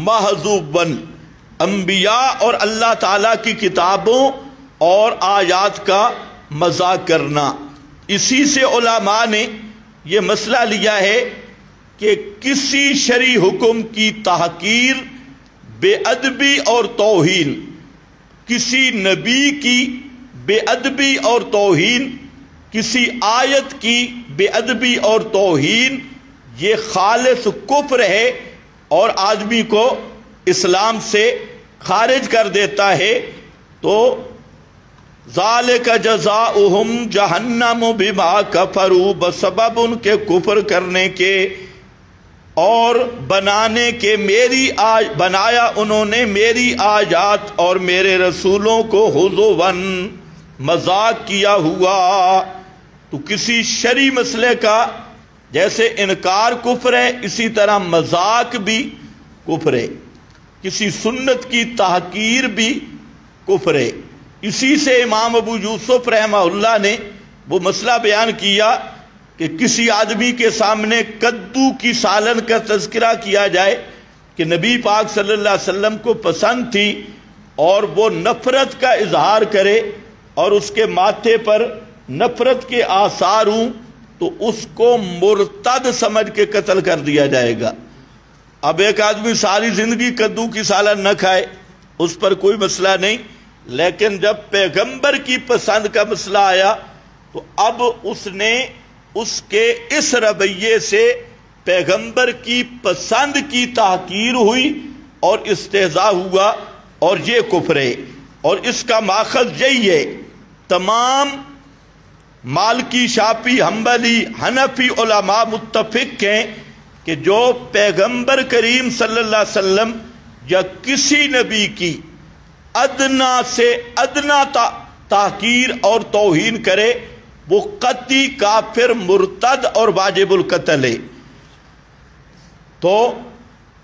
محذوبا، انبیاء اور اللہ تعالیٰ کی کتابوں اور آیات کا مذاق کرنا۔ اسی سے علماء نے یہ مسئلہ لیا ہے کہ کسی شرعی حکم کی تحقیر، بے ادبی اور توہین، کسی نبی کی بے ادبی اور توہین، کسی آیت کی بے ادبی اور توہین، یہ خالص کفر ہے اور آدمی کو اسلام سے خارج کر دیتا ہے۔ تو ذالک جزاؤہم جہنم بما کفروا، بسبب ان کے کفر کرنے کے اور بنانے کے، بنایا انہوں نے میری آیات اور میرے رسولوں کو ہزواً، مذاق کیا ہوا۔ تو کسی شرعی مسئلے کا جیسے انکار کفر ہے، اسی طرح مذاق بھی کفر ہے، کسی سنت کی تحقیر بھی کفر ہے۔ اسی سے امام ابو یوسف رحمہ اللہ نے وہ مسئلہ بیان کیا کہ کسی آدمی کے سامنے کدو کی سالن کا تذکرہ کیا جائے کہ نبی پاک صلی اللہ علیہ وسلم کو پسند تھی اور وہ نفرت کا اظہار کرے اور اس کے ماتھے پر نفرت کے آثار ہوں، تو اس کو مرتد سمجھ کے قتل کر دیا جائے گا۔ اب ایک آدمی ساری زندگی کدو کی سالن نہ کھائے، اس پر کوئی مسئلہ نہیں، لیکن جب پیغمبر کی پسند کا مسئلہ آیا تو اب اس نے اس کے اس رویے سے پیغمبر کی پسند کی تحقیر ہوئی اور استہزاء ہوا، اور یہ کفر ہے۔ اور اس کا ماخذ یہی ہے، تمام مالکی، شافعی، حنبلی، حنفی علماء متفق ہیں کہ جو پیغمبر کریم صلی اللہ علیہ وسلم یا کسی نبی کی ادنا سے ادنا تحقیر اور توہین کرے، وہ قطعی کافر، مرتد اور واجب القتل ہے۔ تو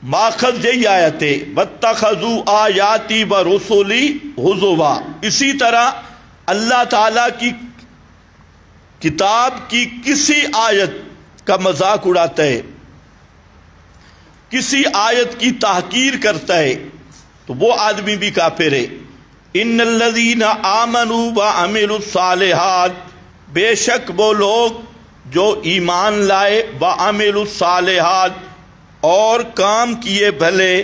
ماخذ یہی آیت ہے، وَاتَّخَذُوا آیَاتِي وَرُسُلِي ہُزُوًا۔ اسی طرح اللہ تعالیٰ کی کتاب کی کسی آیت کا مذاق اڑاتا ہے، کسی آیت کی تحقیر کرتا ہے، تو وہ آدمی بھی کافر ہے۔ ان الذین آمنوا وعملوا الصالحات، بے شک وہ لوگ جو ایمان لائے، وعملوا الصالحات، اور کام کیے بھلے۔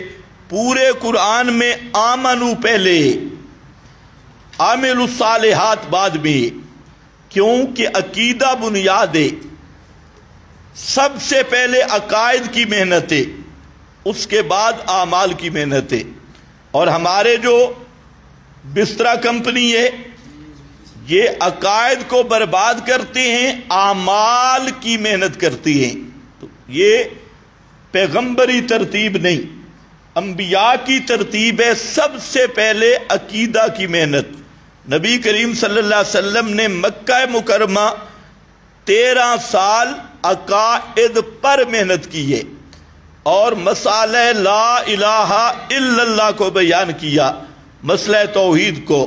پورے قرآن میں آمنوا پہلے، عاملوا الصالحات بعد میں، کیونکہ عقیدہ بنیاد ہے۔ سب سے پہلے عقائد کی محنت ہے، اس کے بعد اعمال کی محنت ہے۔ اور ہمارے جو بسترا کمپنی ہے، یہ عقائد کو برباد کرتے ہیں، اعمال کی محنت کرتی ہیں۔ تو یہ پیغمبری ترتیب نہیں، انبیاء کی ترتیب ہے۔ سب سے پہلے عقیدہ کی محنت۔ نبی کریم صلی اللہ علیہ وسلم نے مکہ مکرمہ 13 سال عقائد پر محنت کی ہے اور مسئلہ لا الہ الا اللہ کو بیان کیا، مسئلہ توحید کو،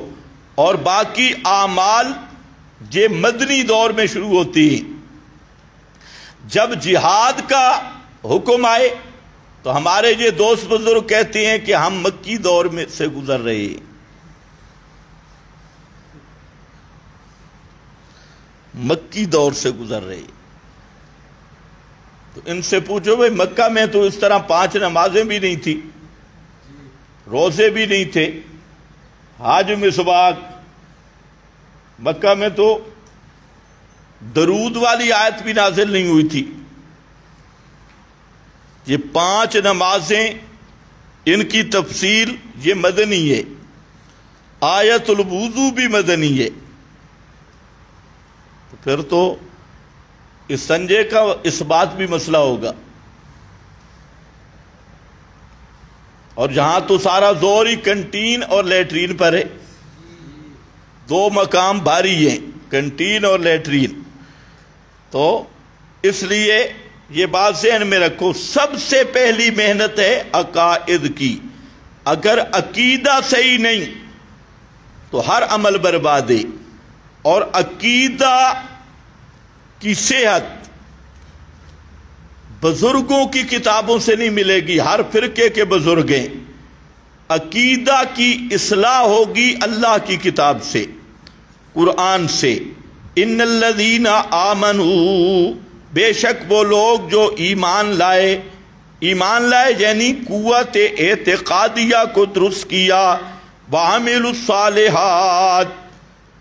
اور باقی اعمال یہ مدنی دور میں شروع ہوتی ہیں۔ جب جہاد کا حکم آئے تو ہمارے یہ دوست بزرگ کہتے ہیں کہ ہم مکی دور میں سے گزر رہے ہیں، مکی دور سے گزر رہے ہیں۔ تو ان سے پوچھو بھئی مکہ میں تو اس طرح 5 نمازیں بھی نہیں تھی، روزے بھی نہیں تھے، حج مسواک، مکہ میں تو درود والی آیت بھی نازل نہیں ہوئی تھی۔ یہ 5 نمازیں، ان کی تفصیل یہ مدنی ہے، آیت الوضو بھی مدنی ہے۔ تو پھر تو اس سنجے کا اس بات بھی مسئلہ ہوگا۔ اور جہاں تو سارا زور ہی کنٹین اور لیٹرین پر ہے، دو مقام بھاری ہیں، کنٹین اور لیٹرین۔ تو اس لیے یہ بات ذہن میں رکھو، سب سے پہلی محنت ہے عقائد کی۔ اگر عقیدہ صحیح نہیں تو ہر عمل برباد ہے، اور عقیدہ کی صحت بزرگوں کی کتابوں سے نہیں ملے گی، ہر فرقے کے بزرگ ہیں۔ عقیدہ کی اصلاح ہوگی اللہ کی کتاب سے، قرآن سے۔ ان الذین آمنوا، بے شک وہ لوگ جو ایمان لائے یعنی قوت اعتقادیہ کو درست کیا، وعملوا الصالحات۔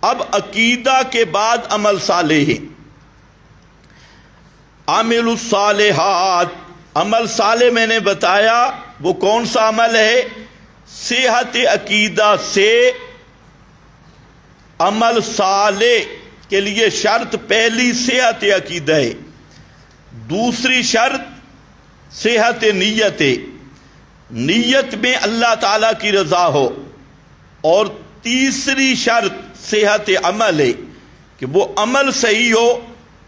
اب عقیدہ کے بعد عمل صالح ہے۔ عامل الصالحات، عمل صالح میں نے بتایا وہ کون سا عمل ہے؟ صحت عقیدہ سے عمل صالح کے لیے شرط پہلی صحت عقیدہ ہے، دوسری شرط صحت نیت ہے، نیت میں اللہ تعالیٰ کی رضا ہو، اور تیسری شرط صحت عمل ہے کہ وہ عمل صحیح ہو،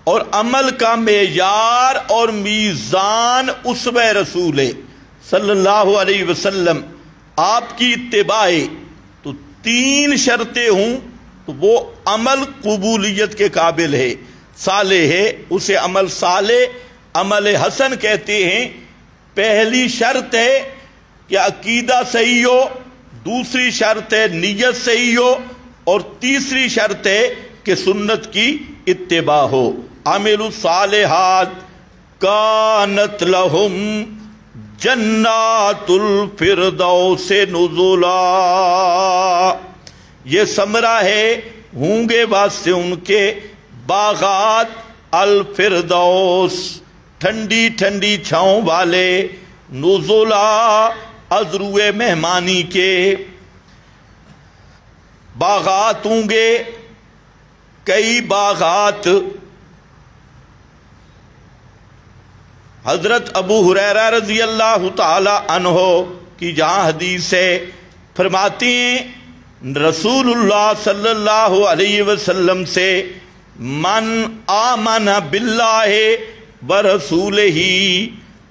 اور عمل کا معیار اور میزان اسوہ رسول ہے صلی اللہ علیہ وسلم، آپ کی اتباع ہے۔ تو تین شرطیں ہوں تو وہ عمل قبولیت کے قابل ہے، صالح ہے، اسے عمل صالح عمل حسن کہتے ہیں۔ پہلی شرط ہے کہ عقیدہ صحیح ہو، دوسری شرط ہے نیت صحیح ہو، اور تیسری شرط ہے کہ سنت کی اتباع ہو۔ عملوا الصالحات کانت لہم جنات الفردوس نزلا، یہ ثمرہ ہے، ہوں گے واسطے ان کے باغات الفردوس، ٹھنڈی ٹھنڈی چھاؤں والے، نزلا از روئے مہمانی کے، باغات ہوں گے، کئی باغات۔ حضرت ابو ہریرہ رضی اللہ تعالی عنہ کی جہاں حدیث ہے، فرماتے ہیں رسول اللہ صلی اللہ علیہ وسلم سے، من آمن باللہ ورسولہ،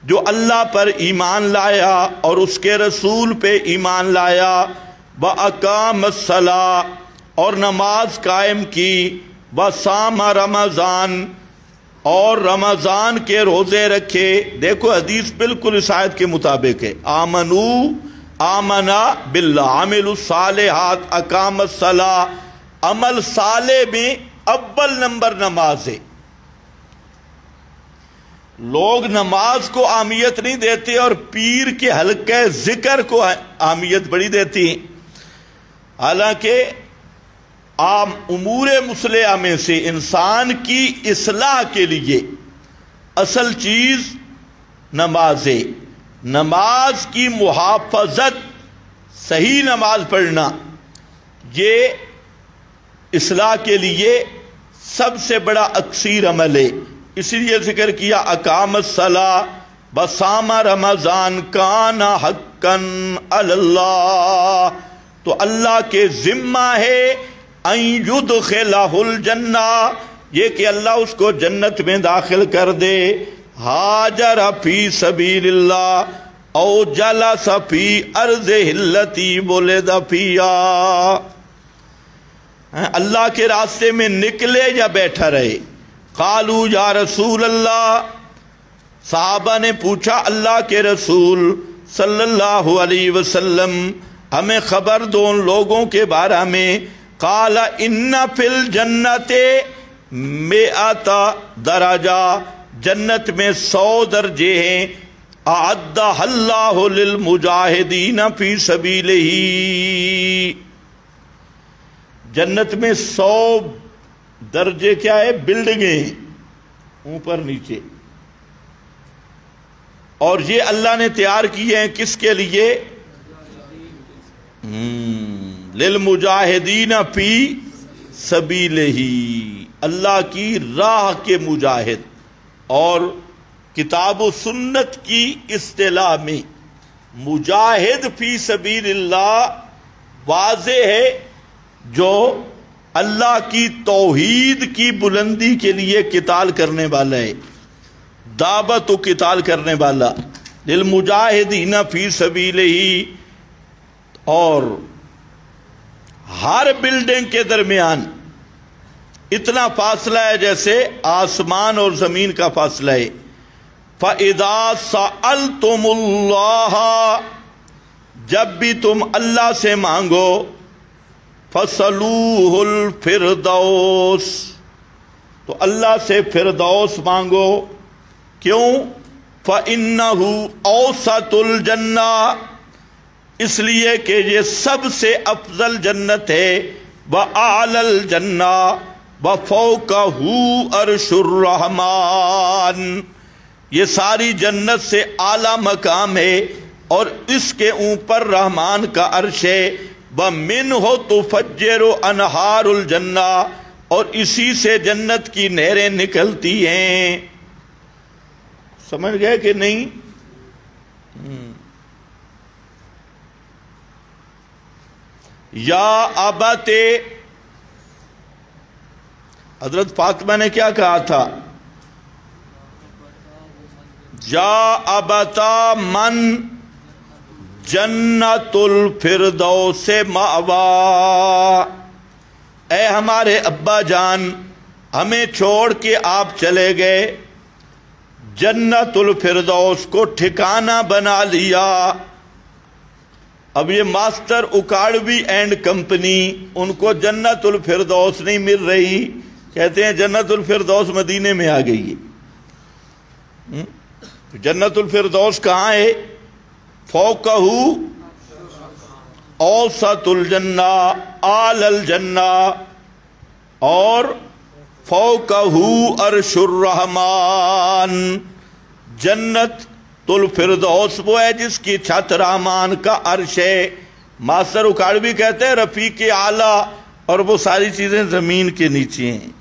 جو اللہ پر ایمان لایا اور اس کے رسول پہ ایمان لایا، وَأَقَامَ الصَّلَاةَ، اور نماز قائم کی، وَصَامَ رمضان، اور رمضان کے روزے رکھے۔ دیکھو حدیث بالکل اس آیت کے مطابق ہے، آمنا باللہ، عملوا الصالحات، اقام الصلاۃ۔ عمل صالح میں اول نمبر نماز ہے۔ لوگ نماز کو اہمیت نہیں دیتے اور پیر کے حلقہ ذکر کو اہمیت بڑی دیتی ہیں، حالانکہ عام امور مصلحہ میں سے انسان کی اصلاح کے لیے اصل چیز نماز ہے۔ نماز کی محافظت، صحیح نماز پڑھنا، یہ اصلاح کے لیے سب سے بڑا اکثیر عمل ہے۔ اس لیے ذکر کیا اقام الصلاۃ وصام رمضان کان حقا علی اللہ، تو اللہ کے ذمہ ہے ان یدخلہ الجنہ، یہ کہ اللہ اس کو جنت میں داخل کر دے۔ ہاجر فی سبیل اللہ او جلس فی ارضہ التی ولد فیہا، اللہ کے راستے میں نکلے یا بیٹھا رہے۔ قالوا یا رسول اللہ، صحابہ نے پوچھا اللہ کے رسول صلی اللہ علیہ وسلم ہمیں خبر دو ان لوگوں کے بارے میں۔ قال ان فی الجنت 100 درجہ، جنت میں 100 درجے ہیں۔ اعدہ اللہ للمجاہدین فی سبیلہ، جنت میں 100 درجے کیا ہے؟ بلڈنگیں، اوپر نیچے، اور یہ اللہ نے تیار کیے ہیں کس کے لیے؟ للمجاہدین فی سبیلہ، اللہ کی راہ کے مجاہد۔ اور کتاب و سنت کی اصطلاح میں مجاہد فی سبیل اللہ واضح ہے جو اللہ کی توحید کی بلندی کے لیے قتال کرنے والا ہے، دعوت و قتال کرنے والا، للمجاہدین فی سبیلہ، اور ہر بلڈنگ کے درمیان اتنا فاصلہ ہے جیسے آسمان اور زمین کا فاصلہ ہے۔ فَإِذَا سَأَلْتُمُ اللَّهَ، جب بھی تم اللہ سے مانگو، فَصَلُوهُ الْفِرْدَوْسِ، تو اللہ سے فردوس مانگو۔ کیوں؟ فَإِنَّهُ أَوْسَطُ الْجَنَّةِ، اس لیے کہ یہ سب سے افضل جنت ہے، وَأَعْلَى الْجَنَّةِ وَفَوْقَهُ عَرْشُ الرَّحْمَنِ، یہ ساری جنت سے اعلیٰ مقام ہے اور اس کے اوپر رحمان کا عرش ہے۔ وَمِنْهُ تُفَجِّرُ أَنْهَارُ الْجَنَّةِ، اور اسی سے جنت کی نہریں نکلتی ہیں۔ سمجھ گئے کہ نہیں؟ یا ابت، حضرت فاطمہ نے کیا کہا تھا؟ یا ابتا من جنت الفردوس مأوا، اے ہمارے ابا جان، ہمیں چھوڑ کے آپ چلے گئے، جنت الفردوس کو ٹھکانہ بنا لیا۔ اب یہ ماسٹر اکاڑوی اینڈ کمپنی، ان کو جنت الفردوس نہیں مل رہی، کہتے ہیں جنت الفردوس مدینے میں آ گئی ہے۔ جنت الفردوس کہاں ہے؟ فوقہ اوسط الجنہ، اعلی الجنہ، اور فوقہ عرش الرحمن۔ جنت الفردوس وہ ہے جس کی چھت رحمان کا عرش ہے۔ ماسٹر اکاڑوی کہتے ہیں رفیق اعلیٰ، اور وہ ساری چیزیں زمین کے نیچے ہیں۔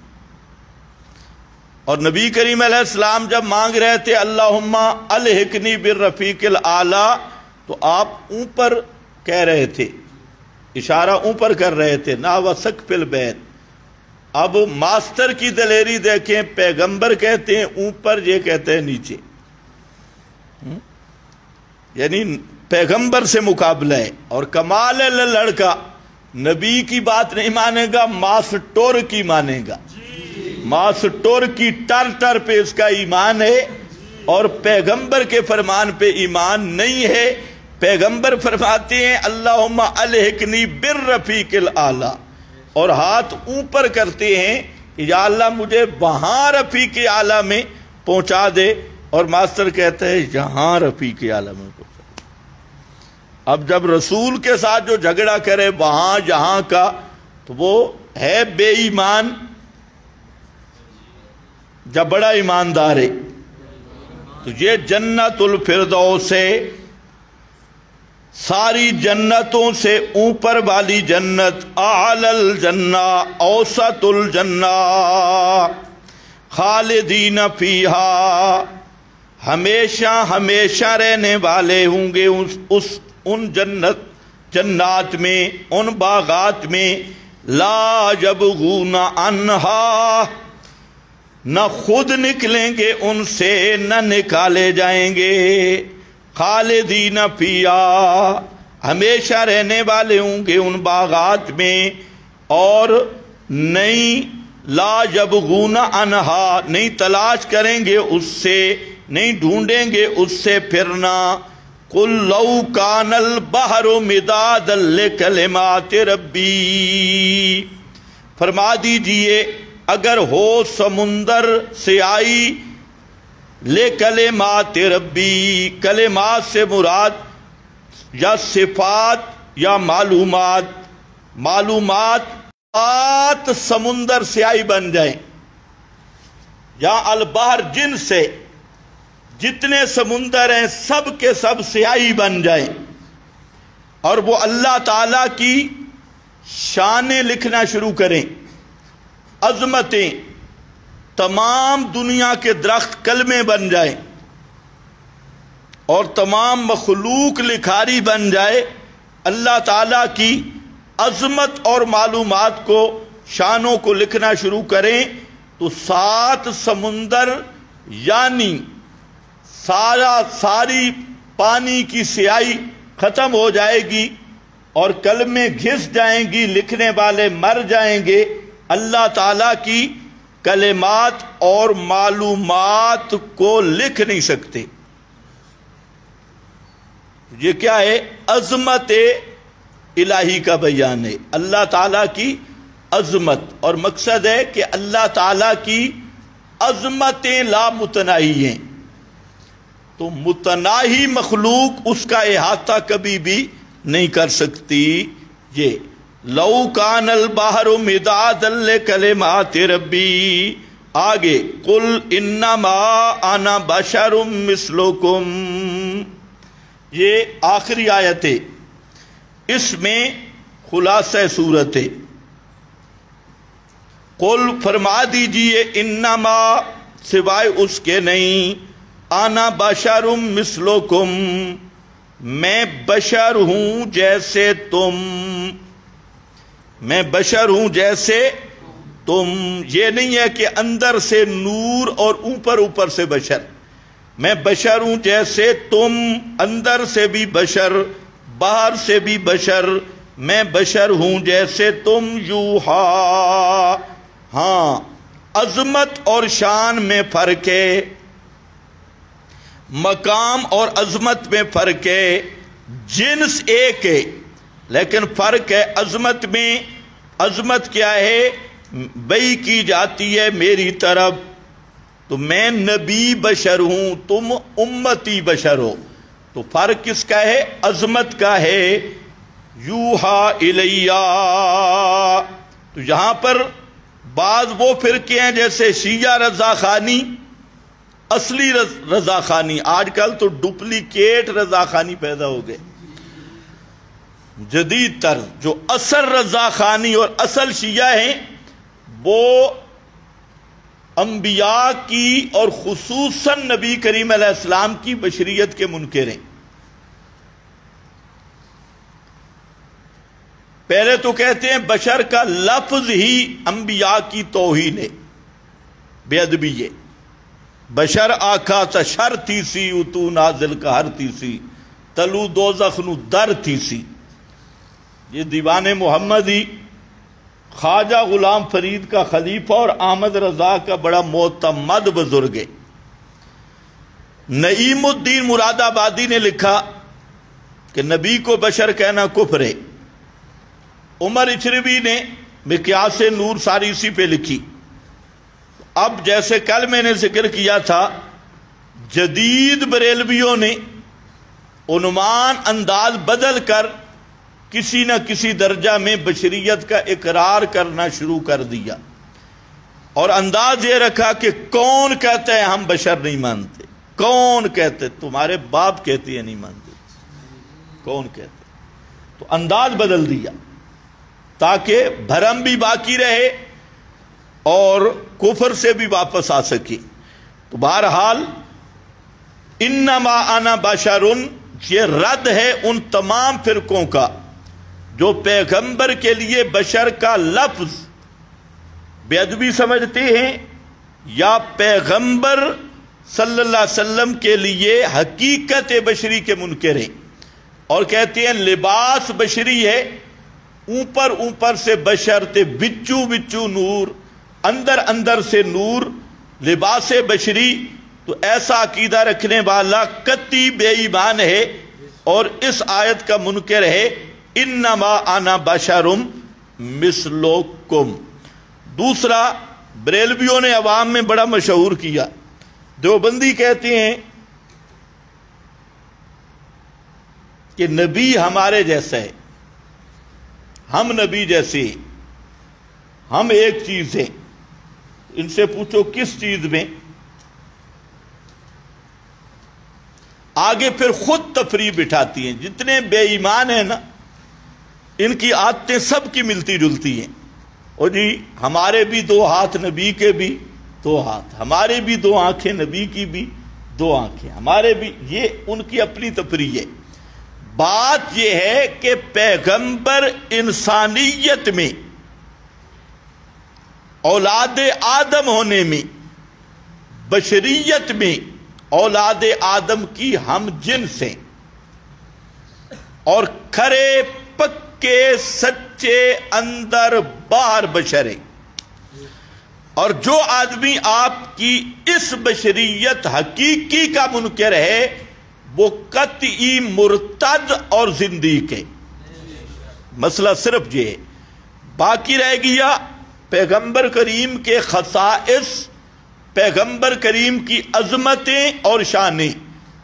اور نبی کریم علیہ السلام جب مانگ رہے تھے اللہم الحقنی بالرفیق الاعلیٰ، تو آپ اوپر کہہ رہے تھے، اشارہ اوپر کر رہے تھے، نحو سقف البیت۔ اب ماسٹر کی دلیری دیکھیں، پیغمبر کہتے ہیں اوپر، یہ کہتے ہیں نیچے، یعنی پیغمبر سے مقابلہ ہے۔ اور کمال ہے لڑکا، نبی کی بات نہیں مانے گا، ماسٹر کی مانے گا، ماسٹر کی ٹر پہ اس کا ایمان ہے، اور پیغمبر کے فرمان پہ ایمان نہیں ہے۔ پیغمبر فرماتے ہیں اللہم الحقنی بالرفیق الاعلیٰ، اور ہاتھ اوپر کرتے ہیں یا اللہ مجھے وہاں رفیق اعلیٰ میں پہنچا دے، اور ماسٹر کہتا ہے یہاں رفیق اعلیٰ میں پہنچا دے۔ اب جب رسول کے ساتھ جو جھگڑا کرے وہاں یہاں کا، تو وہ ہے بے ایمان جب بڑا ایماندار ہے۔ تو یہ جنت الفردوس ہے، ساری جنتوں سے اوپر والی جنت، اعلی الجنہ، اوسط الجنہ، خالدین فیہا، ہمیشہ ہمیشہ رہنے والے ہوں گے ان جنات میں، ان باغات میں، لا یبغون عنہا، نہ خود نکلیں گے ان سے، نہ نکالے جائیں گے۔ خالدین فیہا، ہمیشہ رہنے والے ہوں گے ان باغات میں، اور نہیں لا یبغون عنہا، نہیں تلاش کریں گے اس سے، نہیں ڈھونڈیں گے اس سے پھرنا۔ قل لو کان البحر مدادا لکلمات ربی، فرما دیجئے اگر ہو سمندر سیاہی، لکلمات ربی، کلمات سے مراد یا صفات یا معلومات سمندر سیاہی بن جائیں، یا البحر جن سے جتنے سمندر ہیں سب کے سب سیاہی بن جائیں، اور وہ اللہ تعالیٰ کی شانیں لکھنا شروع کریں، عظمتیں، تمام دنیا کے درخت کلمے بن جائیں، اور تمام مخلوق لکھاری بن جائے، اللہ تعالیٰ کی عظمت اور معلومات کو، شانوں کو لکھنا شروع کریں تو 7 سمندر یعنی ساری پانی کی سیاہی ختم ہو جائے گی اور کلمیں گھس جائیں گی، لکھنے والے مر جائیں گے، اللہ تعالیٰ کی کلمات اور معلومات کو لکھ نہیں سکتے۔ یہ کیا ہے؟ عظمت الہی کا بیان ہے، اللہ تعالیٰ کی عظمت، اور مقصد ہے کہ اللہ تعالیٰ کی عظمتیں لا متناہی ہیں، تو متناہی مخلوق اس کا احاطہ کبھی بھی نہیں کر سکتی۔ یہ لو کان البحر مدادا لکلمات ربی، آگے قل انما انا بشر مثلکم، یہ آخری آیت ہے، اس میں خلاصہ صورت ہے۔ قل فرما دیجئے، انما سوائے اس کے نہیں، انا بشر مثلکم، میں بشر ہوں جیسے تم، میں بشر ہوں جیسے تم۔ یہ نہیں ہے کہ اندر سے نور اور اوپر سے بشر، میں بشر ہوں جیسے تم، اندر سے بھی بشر، باہر سے بھی بشر، میں بشر ہوں جیسے تم۔ یوحا، ہاں عظمت اور شان میں فرق ہے، مقام اور عظمت میں فرق ہے، جنس ایک ہے لیکن فرق ہے عظمت میں۔ عظمت کیا ہے؟ بئی کی جاتی ہے میری طرف، تو میں نبی بشر ہوں، تم امتی بشر ہو، تو فرق کس کا ہے؟ عظمت کا ہے۔ یوحا الیہ، تو یہاں پر بعض وہ فرقے ہیں جیسے شیعہ رضا خانی، اصلی رضا خانی، آج کل تو ڈپلیکیٹ رضا خانی پیدا ہو گئے، جدید طرز۔ جو اصل رضا خانی اور اصل شیعہ ہیں وہ انبیاء کی اور خصوصاً نبی کریم علیہ السلام کی بشریت کے منکر ہیں۔ پہلے تو کہتے ہیں بشر کا لفظ ہی انبیاء کی توہین ہے، بے ادبی ہے۔ بشر آکھا تا شر تھی سی، اتو نازل کا ہر تھی سی، تلو دوزخ نو در تھی سی۔ یہ دیوان محمدی خواجہ غلام فرید کا خلیفہ اور احمد رضا کا بڑا معتمد بزرگ ہے۔ نعیم الدین مراد آبادی نے لکھا کہ نبی کو بشر کہنا کفر ہے۔ عمر اچھروی نے مقیاس نور ساری اسی پہ لکھی۔ اب جیسے کل میں نے ذکر کیا تھا، جدید بریلویوں نے عنوان انداز بدل کر کسی نہ کسی درجہ میں بشریت کا اقرار کرنا شروع کر دیا، اور انداز یہ رکھا کہ کون کہتا ہے ہم بشر نہیں مانتے، کون کہتے تمہارے باپ کہتے ہیں نہیں مانتے، کون کہتے، تو انداز بدل دیا تاکہ بھرم بھی باقی رہے اور کفر سے بھی واپس آ سکے۔ تو بہرحال انما انا بشرن، یہ رد ہے ان تمام فرقوں کا جو پیغمبر کے لیے بشر کا لفظ بے ادبی سمجھتے ہیں، یا پیغمبر صلی اللہ علیہ وسلم کے لیے حقیقت بشری کے منکر ہیں، اور کہتے ہیں لباس بشری ہے، اوپر سے بشر تے بچو نور، اندر سے نور، لباس بشری۔ تو ایسا عقیدہ رکھنے والا قطعی بے ایمان ہے اور اس آیت کا منکر ہے، انما انا بشر مثلکم۔ دوسرا بریلویوں نے عوام میں بڑا مشہور کیا، دیوبندی کہتے ہیں کہ نبی ہمارے جیسا ہے، ہم نبی جیسے، ہم ایک چیز ہیں۔ ان سے پوچھو کس چیز میں؟ آگے پھر خود تفریح بٹھاتی ہیں۔ جتنے بے ایمان ہیں نا، ان کی عادتیں سب کی ملتی جلتی ہیں۔ اور جی ہمارے بھی 2 ہاتھ، نبی کے بھی 2 ہاتھ، ہمارے بھی 2 آنکھیں، نبی کی بھی دو آنکھیں ہمارے بھی، یہ ان کی اپنی تفریح ہے۔ بات یہ ہے کہ پیغمبر انسانیت میں، اولاد آدم ہونے میں، بشریت میں اولاد آدم کی ہم جنس ہیں، اور کھرے پکے سچے اندر باہر بشر ہیں۔ اور جو آدمی آپ کی اس بشریت حقیقی کا منکر ہے وہ قطعی مرتد اور زندیق ہے۔ مسئلہ صرف یہ ہے، باقی رہ گیا پیغمبر کریم کے خصائص، پیغمبر کریم کی عظمتیں اور شانیں،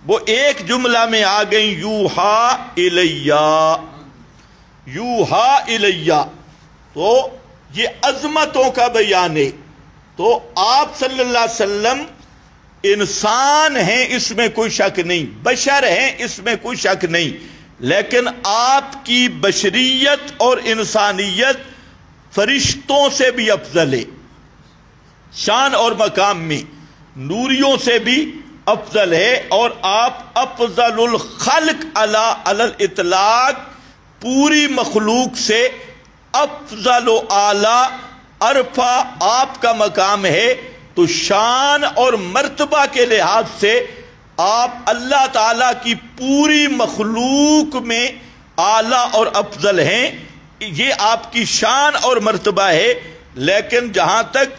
وہ ایک جملہ میں آ گئیں، یوحا الیہ، یوحا الیہ۔ تو یہ عظمتوں کا بیان ہے۔ تو آپ صلی اللہ علیہ وسلم انسان ہیں، اس میں کوئی شک نہیں، بشر ہیں، اس میں کوئی شک نہیں، لیکن آپ کی بشریت اور انسانیت فرشتوں سے بھی افضل ہے، شان اور مقام میں نوریوں سے بھی افضل ہے، اور آپ افضل الخلق علی الاطلاق، پوری مخلوق سے افضل و اعلیٰ عرفہ آپ کا مقام ہے۔ تو شان اور مرتبہ کے لحاظ سے آپ اللہ تعالیٰ کی پوری مخلوق میں اعلیٰ اور افضل ہیں، یہ آپ کی شان اور مرتبہ ہے۔ لیکن جہاں تک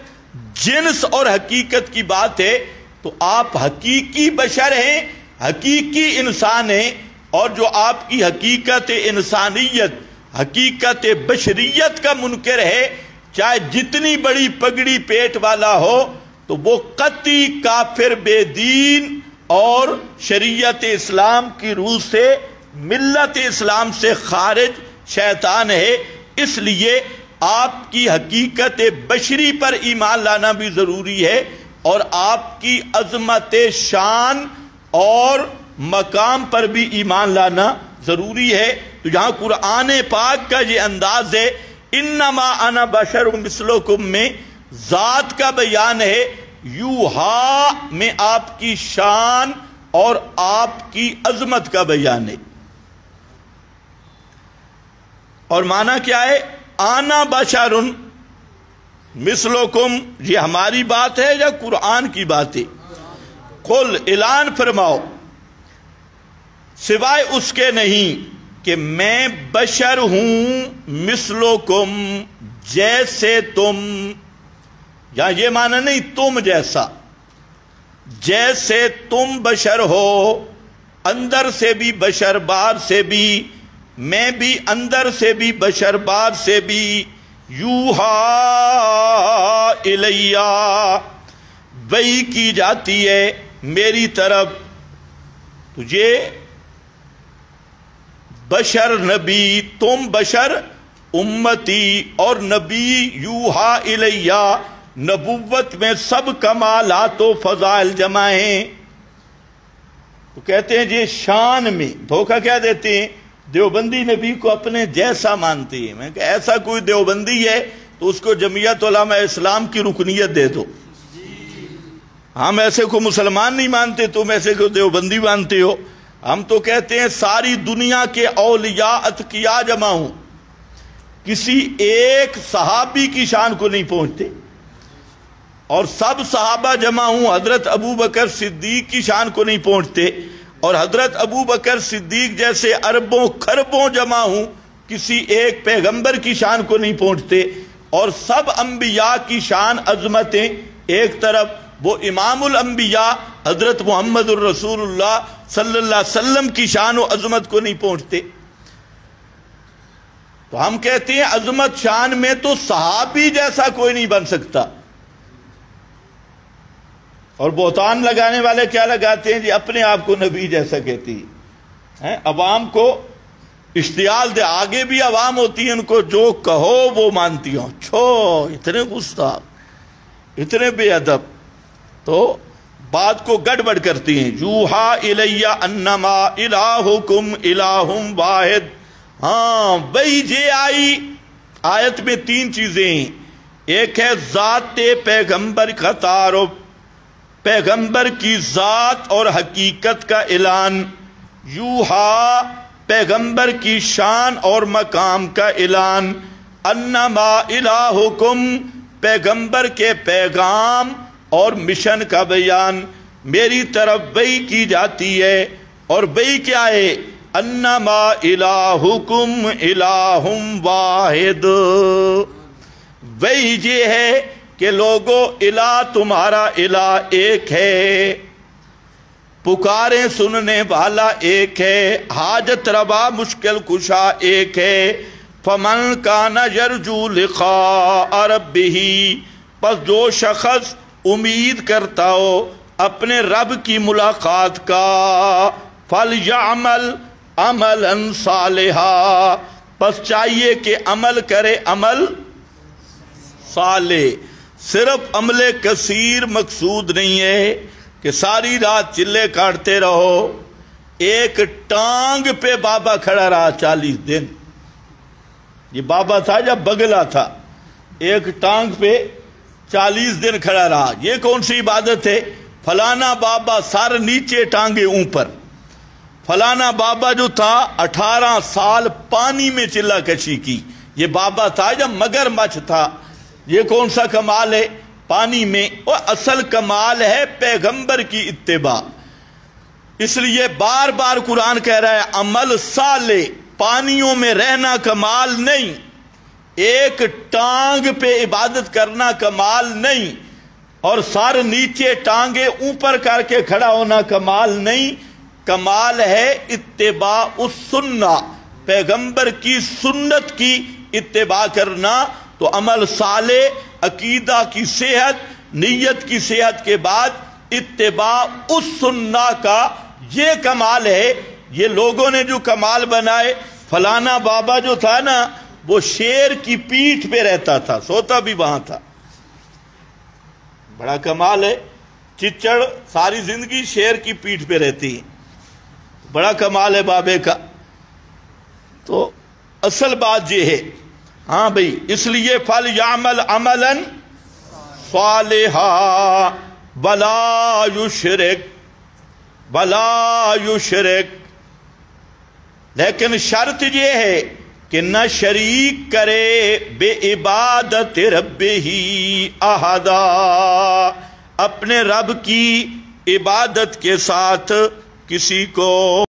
جنس اور حقیقت کی بات ہے تو آپ حقیقی بشر ہیں، حقیقی انسان ہیں، اور جو آپ کی حقیقت انسانیت، حقیقت بشریت کا منکر ہے، چاہے جتنی بڑی پگڑی پیٹ والا ہو، تو وہ قطعی کافر، بے دین اور شریعت اسلام کی روح سے، ملت اسلام سے خارج شیطان ہے۔ اس لیے آپ کی حقیقت بشری پر ایمان لانا بھی ضروری ہے، اور آپ کی عظمت شان اور مقام پر بھی ایمان لانا ضروری ہے۔ تو جہاں قرآن پاک کا یہ انداز ہے، انما انا بشر مثلکم میں ذات کا بیان ہے، یوحا میں آپ کی شان اور آپ کی عظمت کا بیان ہے۔ اور معنی کیا ہے؟ آنا بشر مثلکم، یہ ہماری بات ہے یا قرآن کی بات ہے؟ قل، اعلان فرماؤ، سوائے اس کے نہیں کہ میں بشر ہوں، مثلکم، جیسے تم، یا یہ معنی نہیں تم جیسا، جیسے تم بشر ہو، اندر سے بھی بشر، باہر سے بھی، میں بھی اندر سے بھی بشر، باہر سے بھی، یوحا الیہ، وحی کی جاتی ہے میری طرف۔ تجھے بشر نبی، تم بشر امتی، اور نبی یوحا الیہ، نبوت میں سب کمالات و فضائل جمع ہیں۔ تو کہتے ہیں یہ شان میں دھوکہ کیا دیتے ہیں؟ دیوبندی نبی کو اپنے جیسا مانتے ہیں۔ میں کہ ایسا کوئی دیوبندی ہے تو اس کو جمعیت علماء اسلام کی رکنیت دے دو۔ ہم ایسے کو مسلمان نہیں مانتے، تم ایسے کو دیوبندی مانتے ہو۔ ہم تو کہتے ہیں ساری دنیا کے اولیاء اتقیاء جمع ہوں، کسی ایک صحابی کی شان کو نہیں پہنچتے، اور سب صحابہ جمع ہوں حضرت ابو بکر صدیق کی شان کو نہیں پہنچتے، اور حضرت ابو بکر صدیق جیسے اربوں خربوں جمع ہوں کسی ایک پیغمبر کی شان کو نہیں پہنچتے، اور سب انبیاء کی شان عظمتیں ایک طرف، وہ امام الانبیاء حضرت محمد الرسول اللہ صلی اللہ علیہ وسلم کی شان و عظمت کو نہیں پہنچتے۔ تو ہم کہتے ہیں عظمت شان میں تو صحابی جیسا کوئی نہیں بن سکتا۔ اور بہتان لگانے والے کیا لگاتے ہیں؟ جی اپنے آپ کو نبی جیسا کہتی ہیں، عوام کو اشتعال دے، آگے بھی عوام ہوتی ہیں، ان کو جو کہو وہ مانتی ہوں، چھو اتنے گستاخ، اتنے بے ادب، تو بات کو گڑبڑ کرتی ہیں۔ یوحا الیہ انما الہکم الہ واحد۔ ہاں وہی جے آئی، آیت میں 3 چیزیں ہیں، ایک ہے ذات پیغمبر کا تعارف، پیغمبر کی ذات اور حقیقت کا اعلان، یوحا پیغمبر کی شان اور مقام کا اعلان، انما الہکم پیغمبر کے پیغام اور مشن کا بیان، میری طرف وحی کی جاتی ہے، اور وحی کیا ہے؟ انما الہکم الہ واحد، وحی یہ ہے کہ لوگو الہ تمہارا الہ ایک ہے، پکاریں سننے والا ایک ہے، حاجت روا مشکل کشا ایک ہے، فمن کان یرجو لقاء ربہ، پس جو شخص امید کرتا ہو اپنے رب کی ملاقات کا، فلیعمل عملا صالحا، پس چاہیے کہ عمل کرے عمل صالح۔ صرف عمل کثیر مقصود نہیں ہے کہ ساری رات چلے کاٹتے رہو۔ ایک ٹانگ پہ بابا کھڑا رہا 40 دن، یہ بابا تھا جب بگلا تھا، ایک ٹانگ پہ 40 دن کھڑا رہا۔ یہ کون سی عبادت ہے؟ فلانا بابا سر نیچے ٹانگے اوپر، فلانا بابا جو تھا 18 سال پانی میں چلا کشی کی، یہ بابا تھا جب مگر مچھ تھا۔ یہ کون سا کمال ہے؟ پانی میں۔ اور اصل کمال ہے پیغمبر کی اتباع، اس لیے بار بار قرآن کہہ رہا ہے عمل صالح، پانیوں میں رہنا کمال نہیں، ایک ٹانگ پہ عبادت کرنا کمال نہیں، اور سر نیچے ٹانگے اوپر کر کے کھڑا ہونا کمال نہیں، کمال ہے اتباع السنہ، پیغمبر کی سنت کی اتباع کرنا۔ تو عمل صالح، عقیدہ کی صحت، نیت کی صحت کے بعد اتباع السنہ کا یہ کمال ہے۔ یہ لوگوں نے جو کمال بنائے، فلانا بابا جو تھا نا وہ شیر کی پیٹھ پہ رہتا تھا، سوتا بھی وہاں تھا، بڑا کمال ہے۔ چچڑ ساری زندگی شیر کی پیٹھ پہ رہتی ہے، بڑا کمال ہے بابے کا۔ تو اصل بات یہ ہے، ہاں بھئی، اس لیے فَلْيَعْمَلْ عَمَلًا صَالِحًا وَلَا يُشْرِكْ، لیکن شرط یہ ہے کہ نہ شریک کرے بے عبادت ربہ احدا، اپنے رب کی عبادت کے ساتھ کسی کو